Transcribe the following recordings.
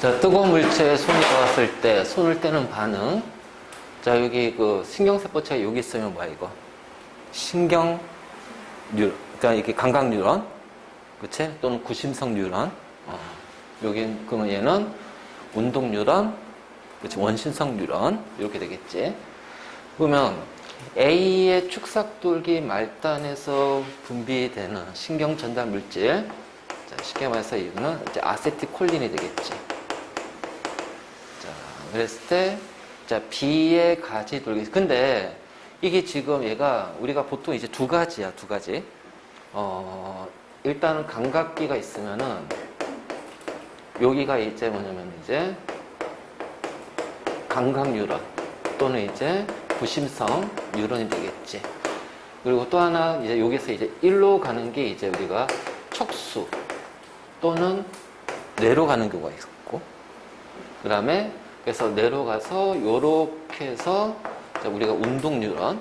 자, 뜨거운 물체에 손이 닿았을 때 손을 떼는 반응. 자, 여기 그 신경세포체가 여기 있으면 뭐야 이거? 신경 그러니까 이게 감각 뉴런, 그치? 또는 구심성 뉴런. 여기 그러면 얘는 운동 뉴런, 그치? 원심성 뉴런 이렇게 되겠지. 그러면 A의 축삭돌기 말단에서 분비되는 신경 전달 물질, 자, 쉽게 말해서 이거는 이제 아세틸콜린이 되겠지. 자, 그랬을 때, 자, B의 가지돌기. 근데 이게 지금 얘가 우리가 보통 이제 두 가지야, 두 가지. 일단은 감각기가 있으면은 여기가 이제 뭐냐면 이제 감각 뉴런 또는 이제 구심성 뉴런이 되겠지. 그리고 또 하나 이제 여기서 이제 일로 가는 게 이제 우리가 척수 또는 뇌로 가는 경우가 있고, 그 다음에 그래서 뇌로 가서 요렇게 해서 우리가 운동 뉴런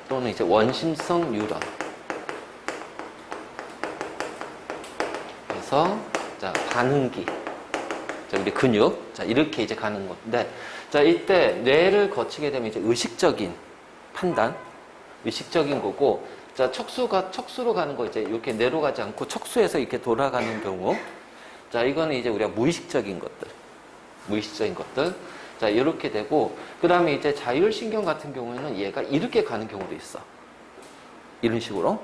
또는 이제 원심성 뉴런, 그래서 자 반응기, 자 우리 근육, 자 이렇게 이제 가는 건데, 자 이때 뇌를 거치게 되면 이제 의식적인 판단, 의식적인 거고, 자 척수로 가는 거 이제 이렇게 뇌로 가지 않고 척수에서 이렇게 돌아가는 경우, 자 이거는 이제 우리가 무의식적인 것들, 자 이렇게 되고, 그 다음에 이제 자율신경 같은 경우에는 얘가 이렇게 가는 경우도 있어. 이런 식으로.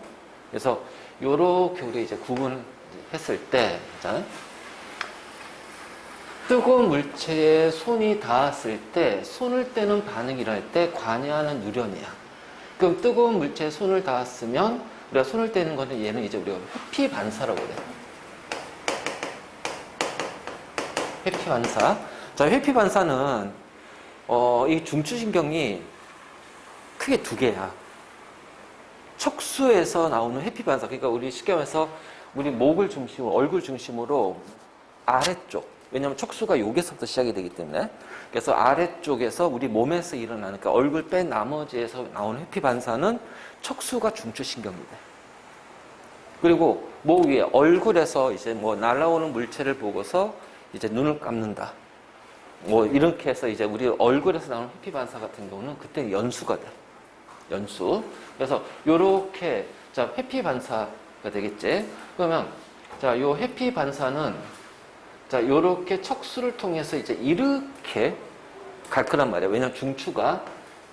그래서 요렇게 우리 이제 구분을 했을 때, 자 뜨거운 물체에 손이 닿았을 때 손을 떼는 반응이 일어날 때 관여하는 누련이야. 그럼 뜨거운 물체에 손을 닿았으면 우리가 손을 떼는 거는 얘는 이제 우리가 회피 반사라고 그래. 회피 반사. 자, 회피 반사는 이 중추신경이 크게 두 개야. 척수에서 나오는 회피 반사. 그러니까 우리 쉽게 말해서 우리 목을 중심으로, 얼굴 중심으로 아래쪽. 왜냐하면 척수가 여기서부터 시작이 되기 때문에. 그래서 아래쪽에서 우리 몸에서 일어나는, 그러니까 얼굴 뺀 나머지에서 나오는 회피 반사는 척수가 중추신경이 돼. 그리고 목 위에 얼굴에서 이제 뭐 날아오는 물체를 보고서 이제 눈을 감는다. 뭐 이렇게 해서 이제 우리 얼굴에서 나오는 회피 반사 같은 경우는 그때 연수가 돼. 연수. 그래서 요렇게 자 회피 반사가 되겠지. 그러면 자 요 회피 반사는 자 요렇게 척수를 통해서 이제 이렇게 갈 거란 말이야. 왜냐면 중추가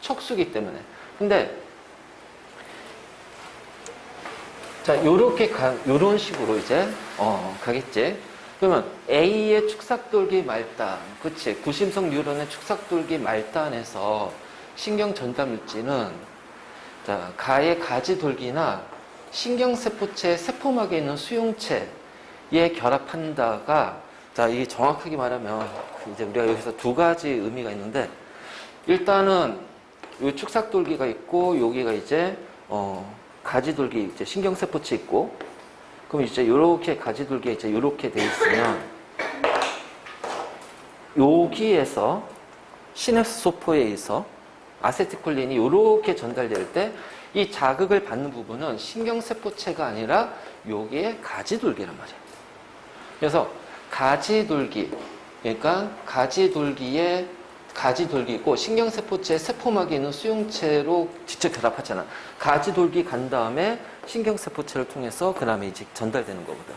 척수기 때문에. 근데 자 요렇게 요런 식으로 이제 가겠지. 그러면 A의 축삭돌기 말단, 그치? 구심성 뉴런의 축삭돌기 말단에서 신경 전달 물질은 자 가의 가지돌기나 신경세포체 세포막에 있는 수용체에 결합한다가, 자 이게 정확하게 말하면 이제 우리가 여기서 두 가지 의미가 있는데, 일단은 요 축삭돌기가 있고 여기가 이제 가지돌기 이제 신경세포체 있고, 그럼 이제 요렇게 가지돌기가 이제 요렇게 돼 있으면 여기에서 시냅스 소포에 의해서 아세틸콜린이 요렇게 전달될 때 이 자극을 받는 부분은 신경세포체가 아니라 여기에 가지돌기란 말이야. 그래서 가지돌기, 그러니까 가지돌기고 신경세포체 세포막에 있는 수용체로 직접 결합하잖아. 가지돌기 간 다음에 신경세포체를 통해서 그 다음에 이제 전달되는 거거든.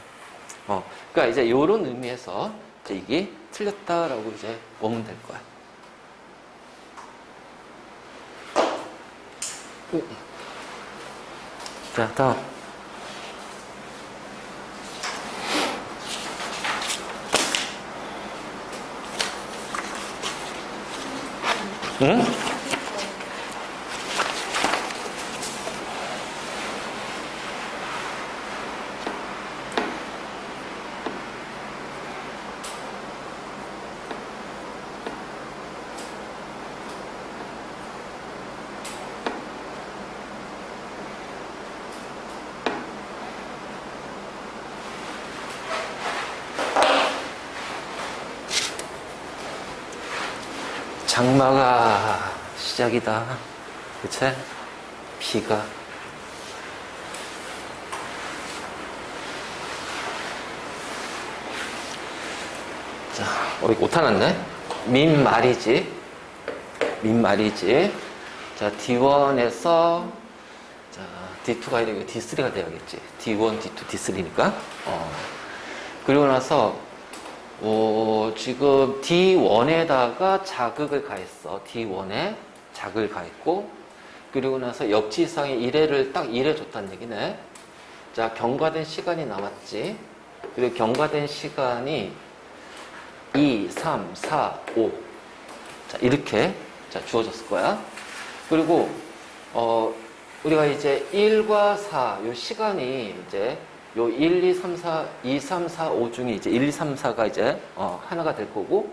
그러니까 이제 이런 의미에서 이제 이게 틀렸다라고 이제 보면 될 거야. 자, 다음. 응? 장마가 시작이다. 그치? 비가. 자, 이거 오타났네. 민 말이지. 자, D1에서 자, D2가 아니라 D3가 돼야겠지. D1, D2, D3니까. 그리고 나서 지금 D1에다가 자극을 가했어. D1에 자극을 가했고, 그리고 나서 역지상의 1회를 딱 1회 줬다는 얘기네. 자, 경과된 시간이 남았지. 그리고 경과된 시간이 2, 3, 4, 5. 자, 이렇게 자, 주어졌을 거야. 그리고 우리가 이제 1과 4, 요 시간이 이제 요 1, 2, 3, 4, 2, 3, 4, 5 중에 이제 1, 2, 3, 4가 이제 하나가 될 거고,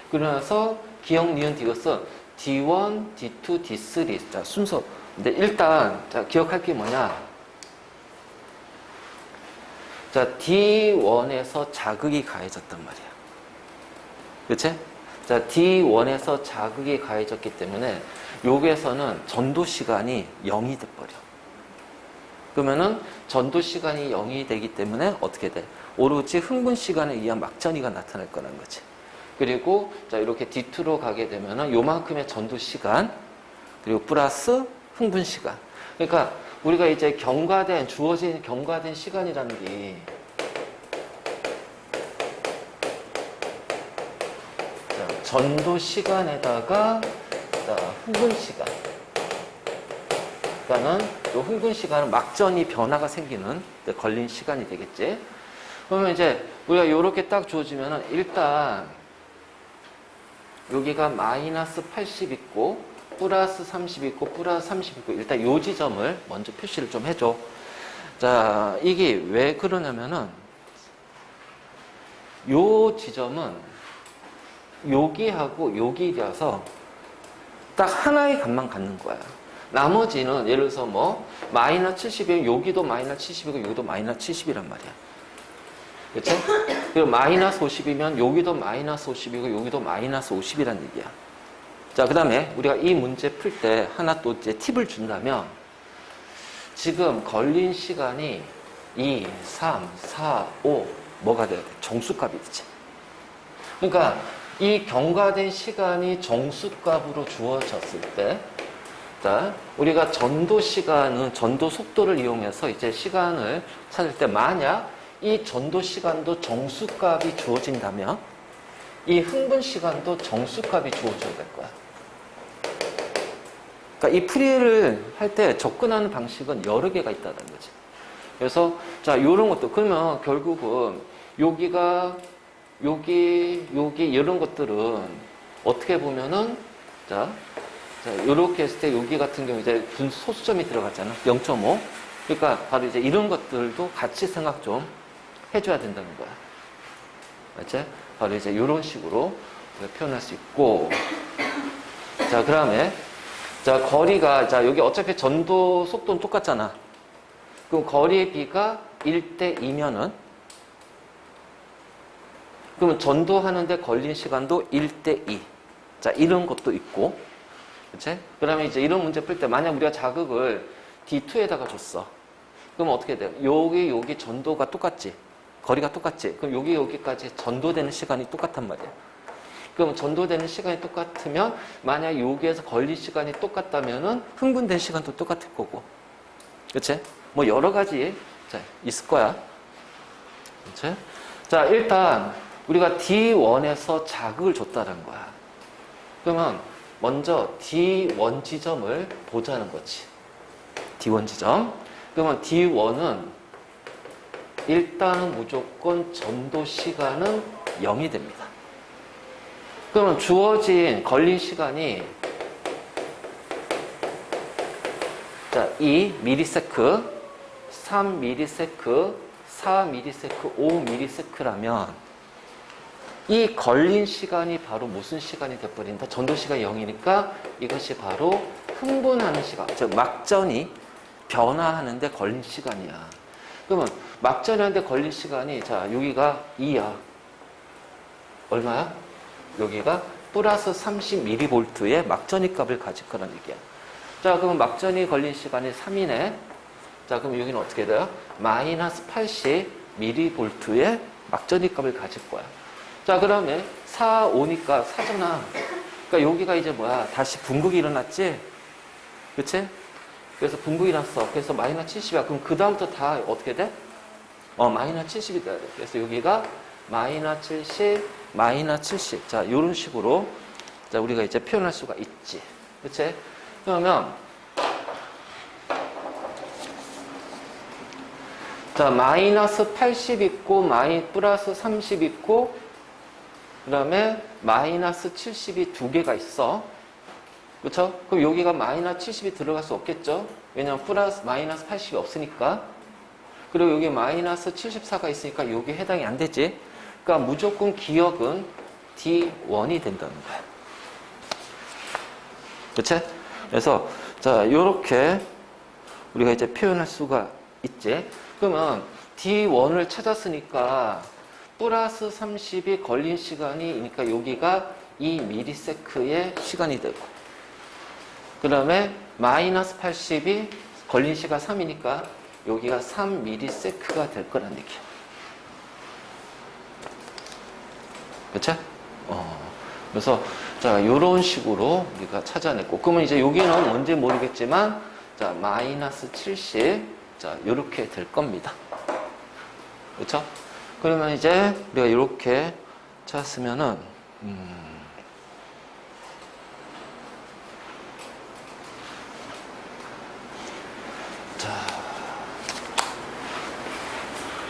그러고 나서 기억, 니은, 디귿은 D1, D2, D3. 자, 순서. 근데 일단 자, 기억할 게 뭐냐? 자, D1에서 자극이 가해졌단 말이야. 그치? 자, D1에서 자극이 가해졌기 때문에 여기에서는 전도 시간이 0이 돼버려. 그러면은 전도 시간이 0이 되기 때문에 어떻게 돼? 오로지 흥분 시간에 의한 막전이가 나타날 거라는 거지. 그리고 자, 이렇게 D2로 가게 되면은 요만큼의 전도 시간, 그리고 플러스 흥분 시간. 그러니까 우리가 이제 주어진 경과된 시간이라는 게 자, 전도 시간에다가 자, 흥분 시간. 그러니까는 요 흥분 시간은 막전이 변화가 생기는 걸린 시간이 되겠지. 그러면 이제 우리가 요렇게 딱 주어지면은 일단 여기가 마이너스 80 있고 플러스 30 있고 플러스 30 있고 일단 요 지점을 먼저 표시를 좀 해줘. 자, 이게 왜 그러냐면은 요 지점은 여기하고 여기라서 딱 하나의 값만 갖는 거야. 나머지는 예를 들어서 뭐 마이너스 70이면 여기도 마이너스 70이고 여기도 마이너스 70이란 말이야. 그치? 그리고 마이너스 50이면 여기도 마이너스 50이고 여기도 마이너스 50이란 얘기야. 자, 그 다음에 우리가 이 문제 풀 때 하나 또 이제 팁을 준다면 지금 걸린 시간이 2, 3, 4, 5 뭐가 돼야 돼? 정수값이 되지. 그러니까 이 경과된 시간이 정수값으로 주어졌을 때 자, 우리가 전도 시간은 전도 속도를 이용해서 이제 시간을 찾을 때 만약 이 전도 시간도 정수값이 주어진다면 이 흥분 시간도 정수값이 주어져야 될 거야. 그러니까 이 풀이를 할 때 접근하는 방식은 여러 개가 있다는 거지. 그래서 자, 요런 것도 그러면 결국은 여기가 여기 이런 것들은 어떻게 보면은 자, 요렇게 했을 때 여기 같은 경우 이제 소수점이 들어갔잖아. 0.5. 그러니까 바로 이제 이런 것들도 같이 생각 좀 해줘야 된다는 거야. 맞지? 바로 이제 이런 식으로 표현할 수 있고. 자, 그 다음에 자, 거리가 자, 여기 어차피 전도 속도는 똑같잖아. 그럼 거리의 비가 1대 2면은 그러면 전도하는데 걸린 시간도 1대 2. 자, 이런 것도 있고. 그치? 그 다음에 이제 이런 문제 풀 때 만약 우리가 자극을 D2에다가 줬어. 그럼 어떻게 돼요? 여기 전도가 똑같지? 거리가 똑같지? 그럼 여기까지 전도되는 시간이 똑같단 말이야. 그럼 전도되는 시간이 똑같으면 만약 여기에서 걸린 시간이 똑같다면은 흥분된 시간도 똑같을 거고. 그치? 뭐 여러 가지 자, 있을 거야. 그치? 자, 일단 우리가 D1에서 자극을 줬다는 거야. 그러면 먼저 D1 지점을 보자는 거지. D1 지점. 그러면 D1은 일단은 무조건 전도 시간은 0이 됩니다. 그러면 주어진 걸린 시간이 자, 2ms, 3ms, 4ms, 5ms라면 이 걸린 시간이 바로 무슨 시간이 돼버린다? 전도 시간이 0이니까 이것이 바로 흥분하는 시간, 즉 막전이 변화하는데 걸린 시간이야. 그러면 막전이 하는데 걸린 시간이 자, 여기가 2야. 얼마야? 여기가 플러스 30mV의 막전이 값을 가질 거란 얘기야. 자, 그러면 막전이 걸린 시간이 3이네. 자, 그럼 여기는 어떻게 돼요? 마이너스 80mV의 막전이 값을 가질 거야. 자, 그러면 4, 5니까 4잖아. 그러니까 여기가 이제 뭐야? 다시 분극이 일어났지? 그치? 그래서 분극이 났어. 그래서 마이너스 70이야. 그럼 그 다음부터 다 어떻게 돼? 마이너스 70이 돼야 돼. 그래서 여기가 마이너스 70, 마이너스 70. 자, 요런 식으로 자, 우리가 이제 표현할 수가 있지. 그치? 그러면 자, 마이너스 80 있고 플러스 30 있고 그 다음에 마이너스 70이 두 개가 있어. 그렇죠? 그럼 여기가 마이너스 70이 들어갈 수 없겠죠? 왜냐면 마이너스 80이 없으니까. 그리고 여기 마이너스 74가 있으니까 여기 해당이 안 되지. 그러니까 무조건 기억은 D1이 된다는 거야. 그치? 그래서 자, 요렇게 우리가 이제 표현할 수가 있지. 그러면 D1을 찾았으니까 플러스 30이 걸린 시간이니까 여기가 2ms의 시간이 되고 그 다음에 마이너스 80이 걸린 시간 3이니까 여기가 3ms가 될 거란 얘기야. 그치? 그래서 자, 요런 식으로 우리가 찾아냈고 그러면 이제 여기는 뭔지 모르겠지만 자, 마이너스 70 자, 요렇게 될 겁니다. 그쵸? 그러면 이제 우리가 이렇게 찾았으면은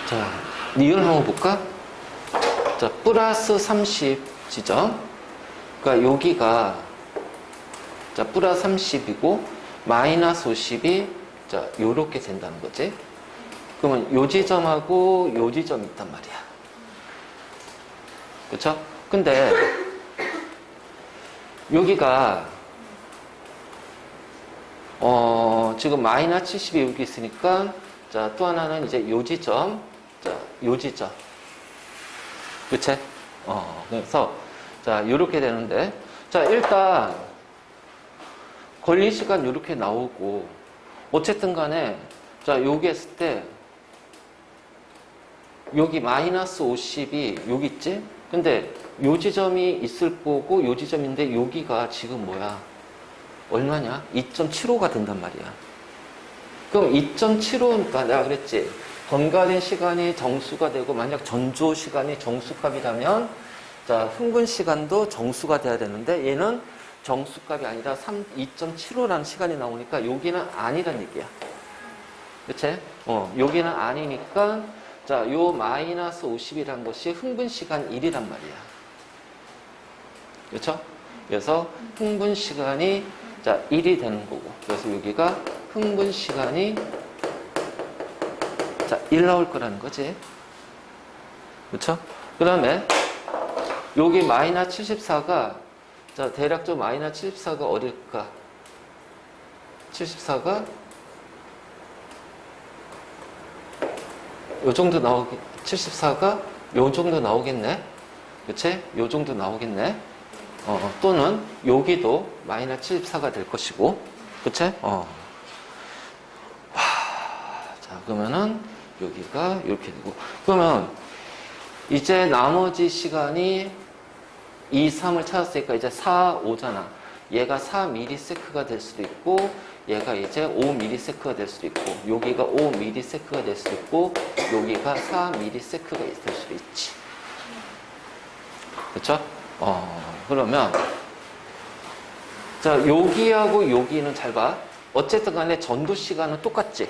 자, 니은 한번 볼까? 자, 플러스 30 지점. 그러니까 여기가 자, 플러스 30이고 마이너스 50이 자, 요렇게 된다는 거지. 그러면 요 지점하고 요 지점이 있단 말이야. 그쵸? 근데 여기가 지금 마이너스 70이 여기 있으니까 자, 또 하나는 이제 요 지점 자, 요 지점 그치? 그래서 자, 요렇게 되는데 자, 일단 걸린 시간 요렇게 나오고 어쨌든 간에 자, 여기 했을 때 여기 마이너스 50이 여기 있지? 근데 요 지점이 있을 거고 요 지점인데 여기가 지금 뭐야? 얼마냐? 2.75가 된단 말이야. 그럼 2.75니까 내가 그랬지? 번갈인 시간이 정수가 되고 만약 전조 시간이 정수값이라면 자, 흥분 시간도 정수가 돼야 되는데 얘는 정수값이 아니라 2.75라는 시간이 나오니까 여기는 아니란 얘기야. 그치? 여기는 아니니까 자, 요 마이너스 50이라는 것이 흥분 시간 1이란 말이야. 그렇죠? 그래서 흥분 시간이 자, 1이 되는 거고. 그래서 여기가 흥분 시간이 자, 1 나올 거라는 거지. 그렇죠? 그다음에 여기 마이너스 74가 자, 대략적으로 마이너스 74가 어딜까? 74가 요 정도 74가 요 정도 나오겠네? 그치? 요 정도 나오겠네? 또는 여기도 마이너스 74가 될 것이고, 그치? 자, 그러면은 여기가 이렇게 되고, 그러면 이제 나머지 시간이 2, 3을 찾았으니까 이제 4, 5잖아. 얘가 4ms가 될 수도 있고, 얘가 이제 5ms가 될 수도 있고, 여기가 5ms가 될 수도 있고, 여기가 4ms가 될 수도 있지. 그쵸? 그러면, 자, 여기하고 여기는 잘 봐. 어쨌든 간에 전도 시간은 똑같지.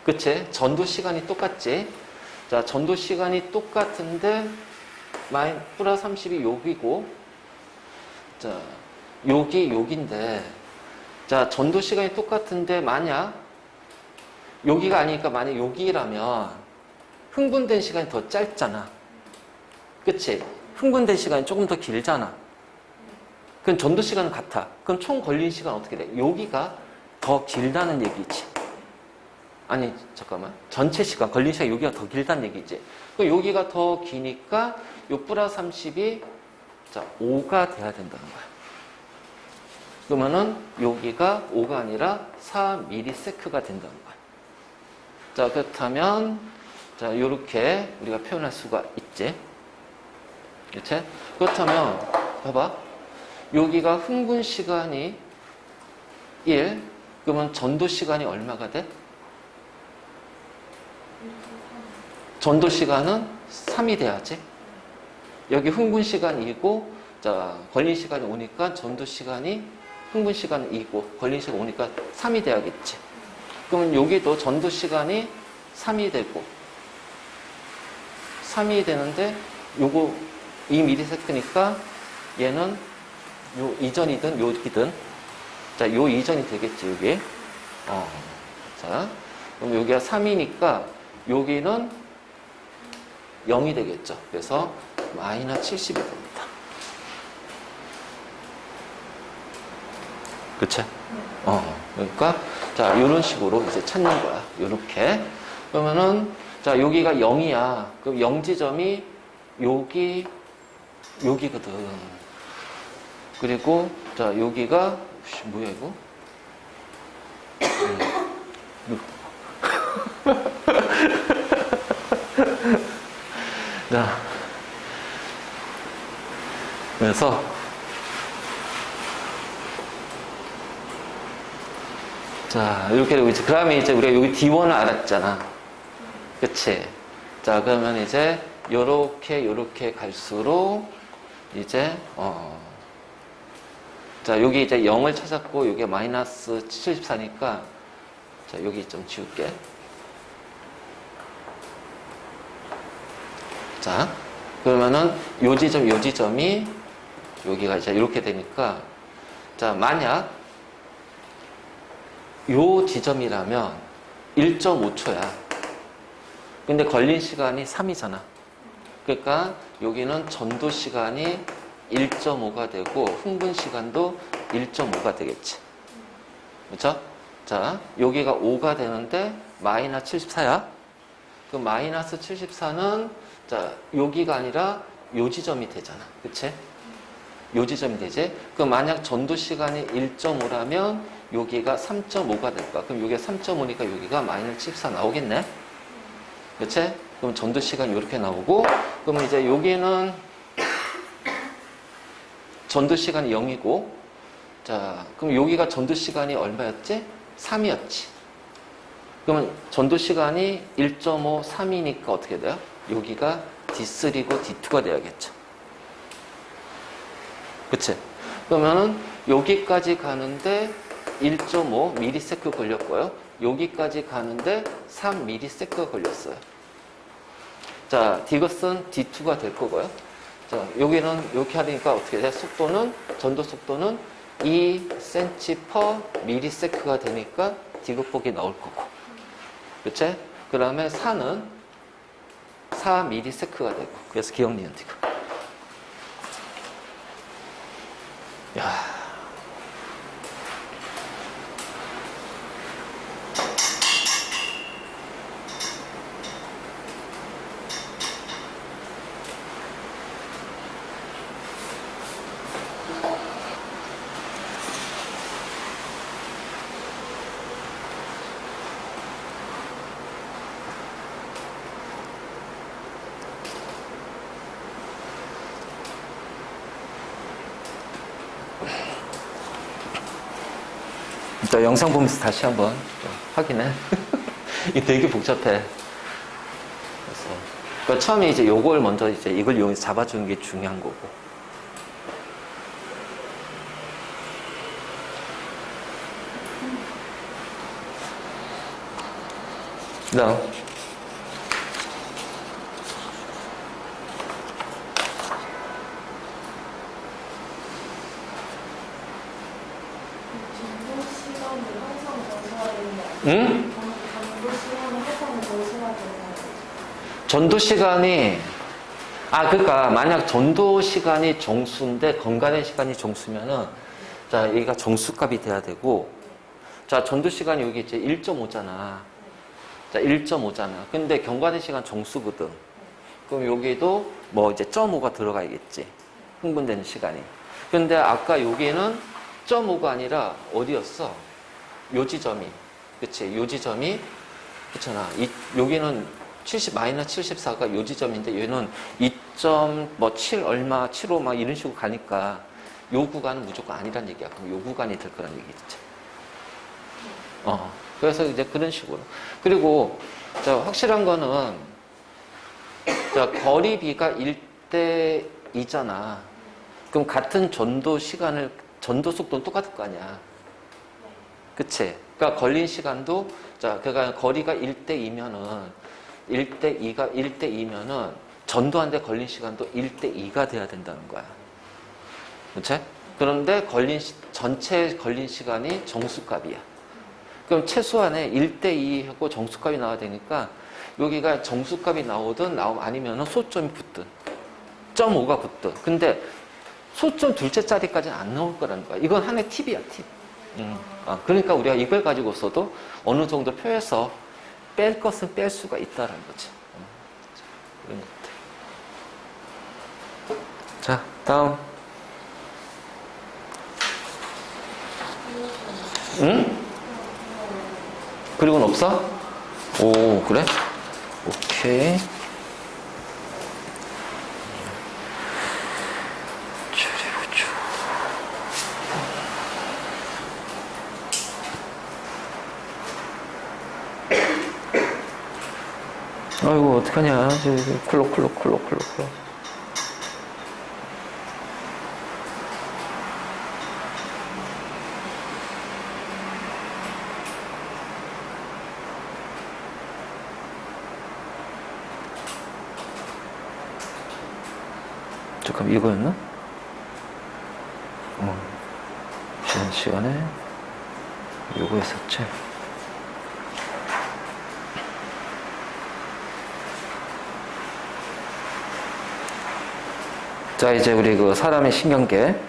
그치? 전도 시간이 똑같지. 자, 전도 시간이 똑같은데, 플러스 30이 여기고, 자, 여기인데, 자, 전도 시간이 똑같은데, 만약, 여기가 아니니까 만약 여기라면, 흥분된 시간이 더 짧잖아. 그치? 흥분된 시간이 조금 더 길잖아. 그럼 전도 시간은 같아. 그럼 총 걸린 시간 어떻게 돼? 여기가 더 길다는 얘기지. 아니, 잠깐만. 전체 시간, 걸린 시간 여기가 더 길다는 얘기지. 그럼 여기가 더 기니까, 요 플러스 30이, 자, 5가 돼야 된다는 거야. 그러면은, 여기가 5가 아니라 4ms가 된다는 거야. 자, 그렇다면, 자, 요렇게 우리가 표현할 수가 있지. 그치? 그렇다면, 봐봐. 여기가 흥분 시간이 1, 그러면 전도 시간이 얼마가 돼? 전도 시간은 3이 돼야지. 여기 흥분 시간이 2고, 자, 걸린 시간이 오니까 전도 시간이 흥분 시간은 2고, 걸린 시간 오니까 3이 돼야겠지. 그러면 여기도 전도 시간이 3이 되고, 3이 되는데, 요거 2ms니까 얘는 요 이전이든 여기든, 자, 요 이전이 되겠지, 여기. 자, 그럼 여기가 3이니까 여기는 0이 되겠죠. 그래서 마이너스 70이 됩니다. 그치? 그러니까, 자, 이런 식으로 이제 찾는 거야. 요렇게. 그러면은, 자, 여기가 0이야. 그럼 0지점이 여기거든. 그리고, 자, 여기가, 뭐야, 이거? 자, 그래서, 자, 이렇게 되고, 그 다음에 이제 우리가 여기 D1을 알았잖아. 그치? 자, 그러면 이제, 요렇게 갈수록, 이제, 자, 여기 이제 0을 찾았고, 여기 마이너스 74니까, 자, 여기 좀 지울게. 자, 그러면은, 요 지점이, 여기가 이제 이렇게 되니까, 자, 만약, 요 지점이라면 1.5초야. 근데 걸린 시간이 3이잖아. 그러니까 여기는 전도 시간이 1.5가 되고 흥분 시간도 1.5가 되겠지. 그렇죠? 자, 여기가 5가 되는데 마이너스 74야. 그 마이너스 74는 자, 여기가 아니라 요 지점이 되잖아. 그치? 요 지점이 되지? 그럼 만약 전도 시간이 1.5라면 여기가 3.5가 될 거야. 그럼 여기가 3.5니까 여기가 마이너스 74 나오겠네? 그치? 그럼 전도 시간이 이렇게 나오고, 그러면 이제 여기는 전도 시간이 0이고, 자, 그럼 여기가 전도 시간이 얼마였지? 3이었지. 그러면 전도 시간이 1.5, 3이니까 어떻게 돼요? 여기가 D3고 D2가 돼야겠죠. 그치? 그러면은 여기까지 가는데 1.5 미리세크 걸렸고요. 여기까지 가는데 3 미리세크가 걸렸어요. 자, 이것은 D2가 될 거고요. 자, 여기는 이렇게 하니까 어떻게 돼? 속도는, 전도 속도는 2cm/ms 미리세크가 되니까 디귿폭이 나올 거고. 그치? 그 다음에 4는 4 미리세크가 되고. 그래서 기억 니은 디귿. 야. 자, 영상 보면서 다시 한번 확인해. 이게 되게 복잡해. 그래서, 그러니까 처음에 이제 요걸 먼저 이제 이걸 이용해서 잡아주는 게 중요한 거고. 그 다음. 응? 전도 시간이 그러니까 만약 전도 시간이 정수인데 건강의 시간이 정수면은 자, 여기가 정수값이 돼야 되고 자, 전도 시간이 여기 이제 1.5잖아. 자, 1.5잖아. 근데 경과된 시간 정수거든. 그럼 여기도 뭐 이제 0.5가 들어가야겠지. 흥분되는 시간이. 근데 아까 여기는 0.5가 아니라 어디였어? 요 지점이. 그치? 요 지점이, 그렇잖아. 여기는 마이너스 74가 요 지점인데 얘는 0.7 얼마, 75 막 이런 식으로 가니까 요 구간은 무조건 아니란 얘기야. 그럼 요 구간이 될 거란 얘기겠지. 그래서 이제 그런 식으로. 그리고 자, 확실한 거는 자, 거리비가 1대 2잖아. 그럼 같은 전도 시간을 전도 속도는 똑같을 거 아니야. 그치? 그러니까 걸린 시간도 자, 그러니까 거리가 1대 2면은 1대 2가 1대 2면은 전도하는데 걸린 시간도 1대 2가 돼야 된다는 거야. 그치? 그런데 전체 걸린 시간이 정수값이야. 그럼 최소한의 1대 2하고 정수값이 나와야 되니까 여기가 정수값이 나오든 아니면은 소점이 붙든 0.5가 붙든. 근데 소점 둘째 자리까지는 안 나올 거라는 거야. 이건 하나의 팁이야, 팁. 그러니까 우리가 이걸 가지고서도 어느 정도 표에서 뺄 것은 뺄 수가 있다는 거지. 이런 것들. 자, 다음. 응? 그리고는 없어? 오, 그래? 오케이. 아이고, 어떡하냐. 쿨럭. 잠깐, 이거였나? 지난 시간에 요거 했었지. 자, 이제 우리 그 사람의 신경계.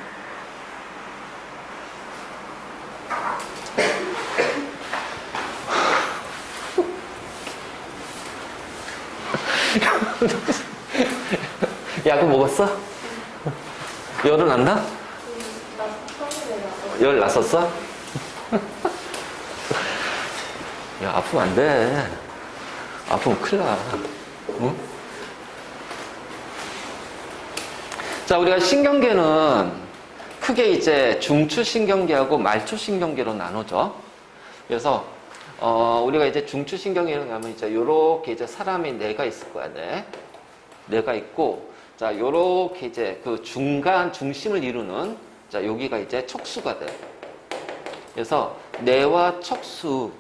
약은 먹었어? 열은 안 나? 열 났었어? 야, 아프면 안 돼. 아프면 큰일 나. 응? 자, 우리가 신경계는 크게 이제 중추신경계하고 말초신경계로 나누죠. 그래서, 우리가 이제 중추신경계로 가면 이제 요렇게 이제 사람이 뇌가 있을 거야, 뇌가 있고, 자, 요렇게 이제 그 중심을 이루는, 자, 여기가 이제 척수가 돼. 그래서 뇌와 척수에서,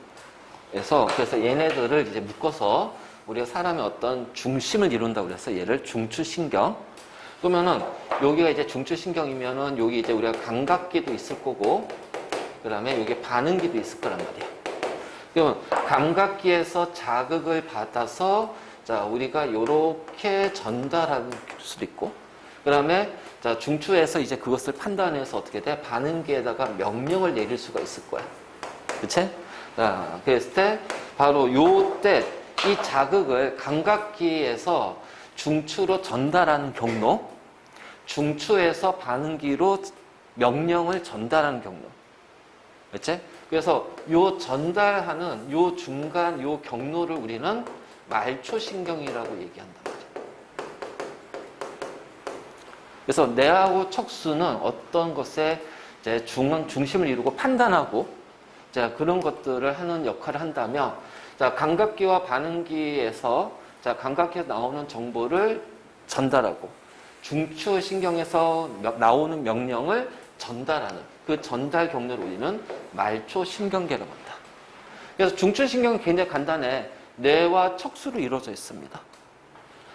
그래서 얘네들을 이제 묶어서 우리가 사람의 어떤 중심을 이룬다고 그래서 얘를 중추신경. 그러면은 여기가 이제 중추신경이면은 여기 이제 우리가 감각기도 있을 거고, 그 다음에 여기 반응기도 있을 거란 말이야. 그러면 감각기에서 자극을 받아서 자, 우리가 요렇게 전달할 수도 있고, 그 다음에 자, 중추에서 이제 그것을 판단해서 어떻게 돼? 반응기에다가 명령을 내릴 수가 있을 거야. 그치? 자, 그랬을 때, 바로 요때 이 자극을 감각기에서 중추로 전달하는 경로, 중추에서 반응기로 명령을 전달하는 경로. 그치? 그래서 요 전달하는 요 중간 요 경로를 우리는 말초신경이라고 얘기한단 말이야. 그래서 뇌하고 척수는 어떤 것에 이제 중심을 이루고 판단하고 자, 그런 것들을 하는 역할을 한다면 자, 감각기와 반응기에서 자, 감각기에서 나오는 정보를 전달하고 중추신경에서 나오는 명령을 전달하는 그 전달 경로를 우리는 말초신경계라고 한다. 그래서 중추신경은 굉장히 간단해. 뇌와 척수로 이루어져 있습니다.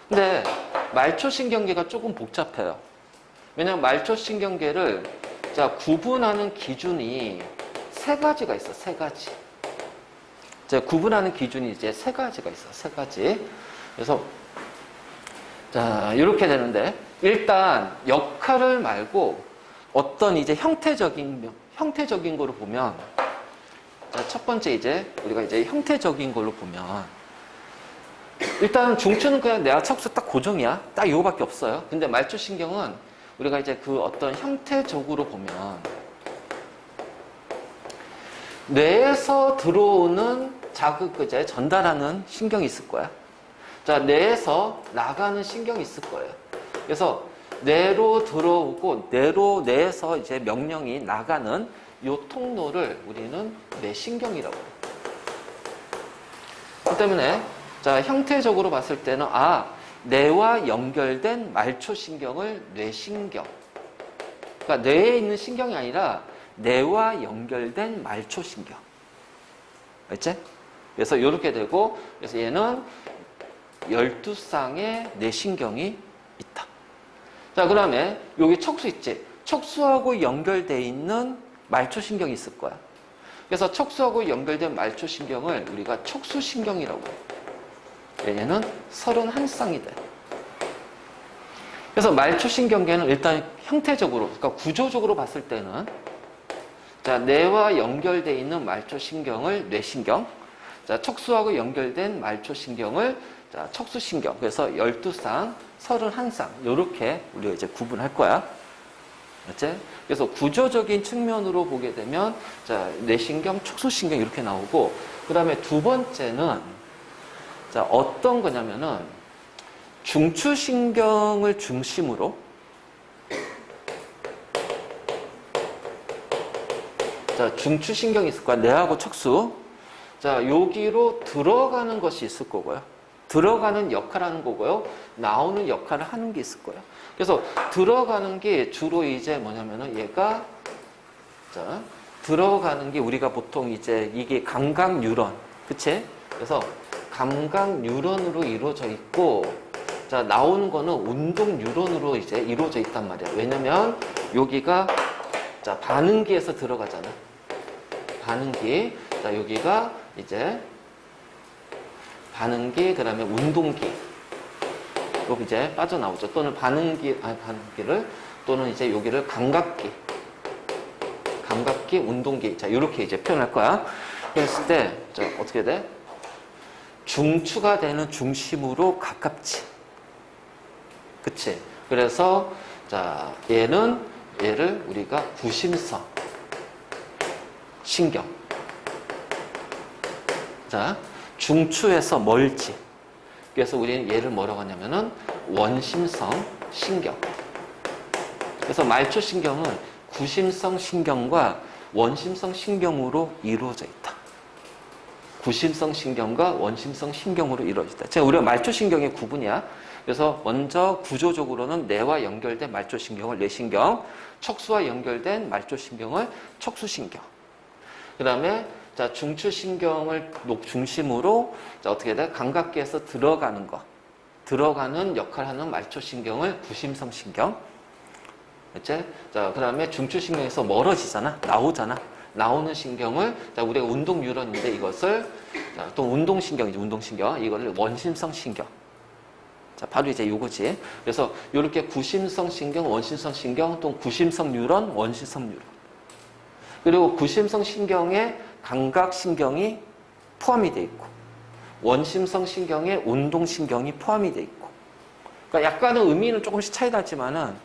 근데 말초신경계가 조금 복잡해요. 왜냐하면 말초신경계를 자, 구분하는 기준이 세 가지가 있어. 세 가지. 자, 구분하는 기준이 이제 세 가지가 있어. 세 가지. 그래서 자, 이렇게 되는데 일단 역할을 말고 어떤 이제 형태적인 거로 보면 자, 첫 번째 이제 우리가 이제 형태적인 걸로 보면 일단 중추는 그냥 뇌와 척수 딱 고정이야. 딱 이거밖에 없어요. 근데 말초신경은 우리가 이제 그 어떤 형태적으로 보면 뇌에서 들어오는 자극 이제 전달하는 신경이 있을 거야. 자, 뇌에서 나가는 신경이 있을 거예요. 그래서 뇌로 들어오고 뇌에서 이제 명령이 나가는 요 통로를 우리는 뇌신경이라고 해요. 그 때문에 자, 형태적으로 봤을 때는 뇌와 연결된 말초신경을 뇌신경. 그러니까 뇌에 있는 신경이 아니라 뇌와 연결된 말초신경. 알지? 그래서 이렇게 되고, 그래서 얘는 12쌍의 뇌신경이 있다. 자, 그 다음에 여기 척수 있지? 척수하고 연결되어 있는 말초신경이 있을 거야. 그래서 척수하고 연결된 말초신경을 우리가 척수신경이라고 해요. 얘는 31쌍이 돼. 그래서 말초신경계는 일단 형태적으로, 그러니까 구조적으로 봤을 때는 자, 뇌와 연결되어 있는 말초신경을 뇌신경, 자, 척수하고 연결된 말초신경을 자, 척수신경. 그래서 12쌍, 31쌍 이렇게 우리가 이제 구분할 거야. 맞지? 그래서 구조적인 측면으로 보게 되면 자, 뇌신경, 척수신경 이렇게 나오고, 그 다음에 두 번째는 자, 어떤 거냐면은 중추신경을 중심으로 자, 중추신경이 있을 거야. 뇌하고 척수. 자, 여기로 들어가는 것이 있을 거고요. 들어가는 역할을 하는 거고요. 나오는 역할을 하는 게 있을 거예요. 그래서 들어가는 게 주로 이제 뭐냐면은 얘가 자, 들어가는 게 우리가 보통 이제 이게 감각 뉴런. 그치? 그래서 감각 뉴런으로 이루어져 있고, 자, 나오는 거는 운동 뉴런으로 이제 이루어져 있단 말이야. 왜냐면 여기가 자, 반응기에서 들어가잖아. 반응기. 자, 여기가 이제 반응기, 그 다음에 운동기. 여기 이제 빠져나오죠. 또는 반응기를, 또는 이제 여기를 감각기. 감각기, 운동기. 자, 이렇게 이제 표현할 거야. 그랬을 때, 자, 어떻게 돼? 중추가 되는 중심으로 가깝지. 그치? 그래서, 자, 얘를 우리가 구심성 신경. 자, 중추에서 멀지. 그래서 우리는 얘를 뭐라고 하냐면은 원심성 신경. 그래서 말초신경은 구심성 신경과 원심성 신경으로 이루어져 있다. 구심성 신경과 원심성 신경으로 이루어진다. 자, 우리가 말초신경의 구분이야. 그래서 먼저 구조적으로는 뇌와 연결된 말초신경을 뇌신경, 척수와 연결된 말초신경을 척수신경. 그 다음에 자, 중추신경을 중심으로 자, 어떻게 돼? 감각기에서 들어가는 거, 들어가는 역할을 하는 말초신경을 구심성 신경. 그치? 자, 그 다음에 중추신경에서 멀어지잖아, 나오잖아. 나오는 신경을 자, 우리가 운동 뉴런인데 이것을 자, 또 운동신경이지, 운동신경. 이거를 원심성 신경. 자, 바로 이제 요거지. 그래서 이렇게 구심성 신경, 원심성 신경, 또 구심성 뉴런, 원심성 뉴런. 그리고 구심성 신경에 감각신경이 포함이 돼 있고, 원심성 신경에 운동신경이 포함이 돼 있고. 그러니까 약간은 의미는 조금씩 차이 나지만은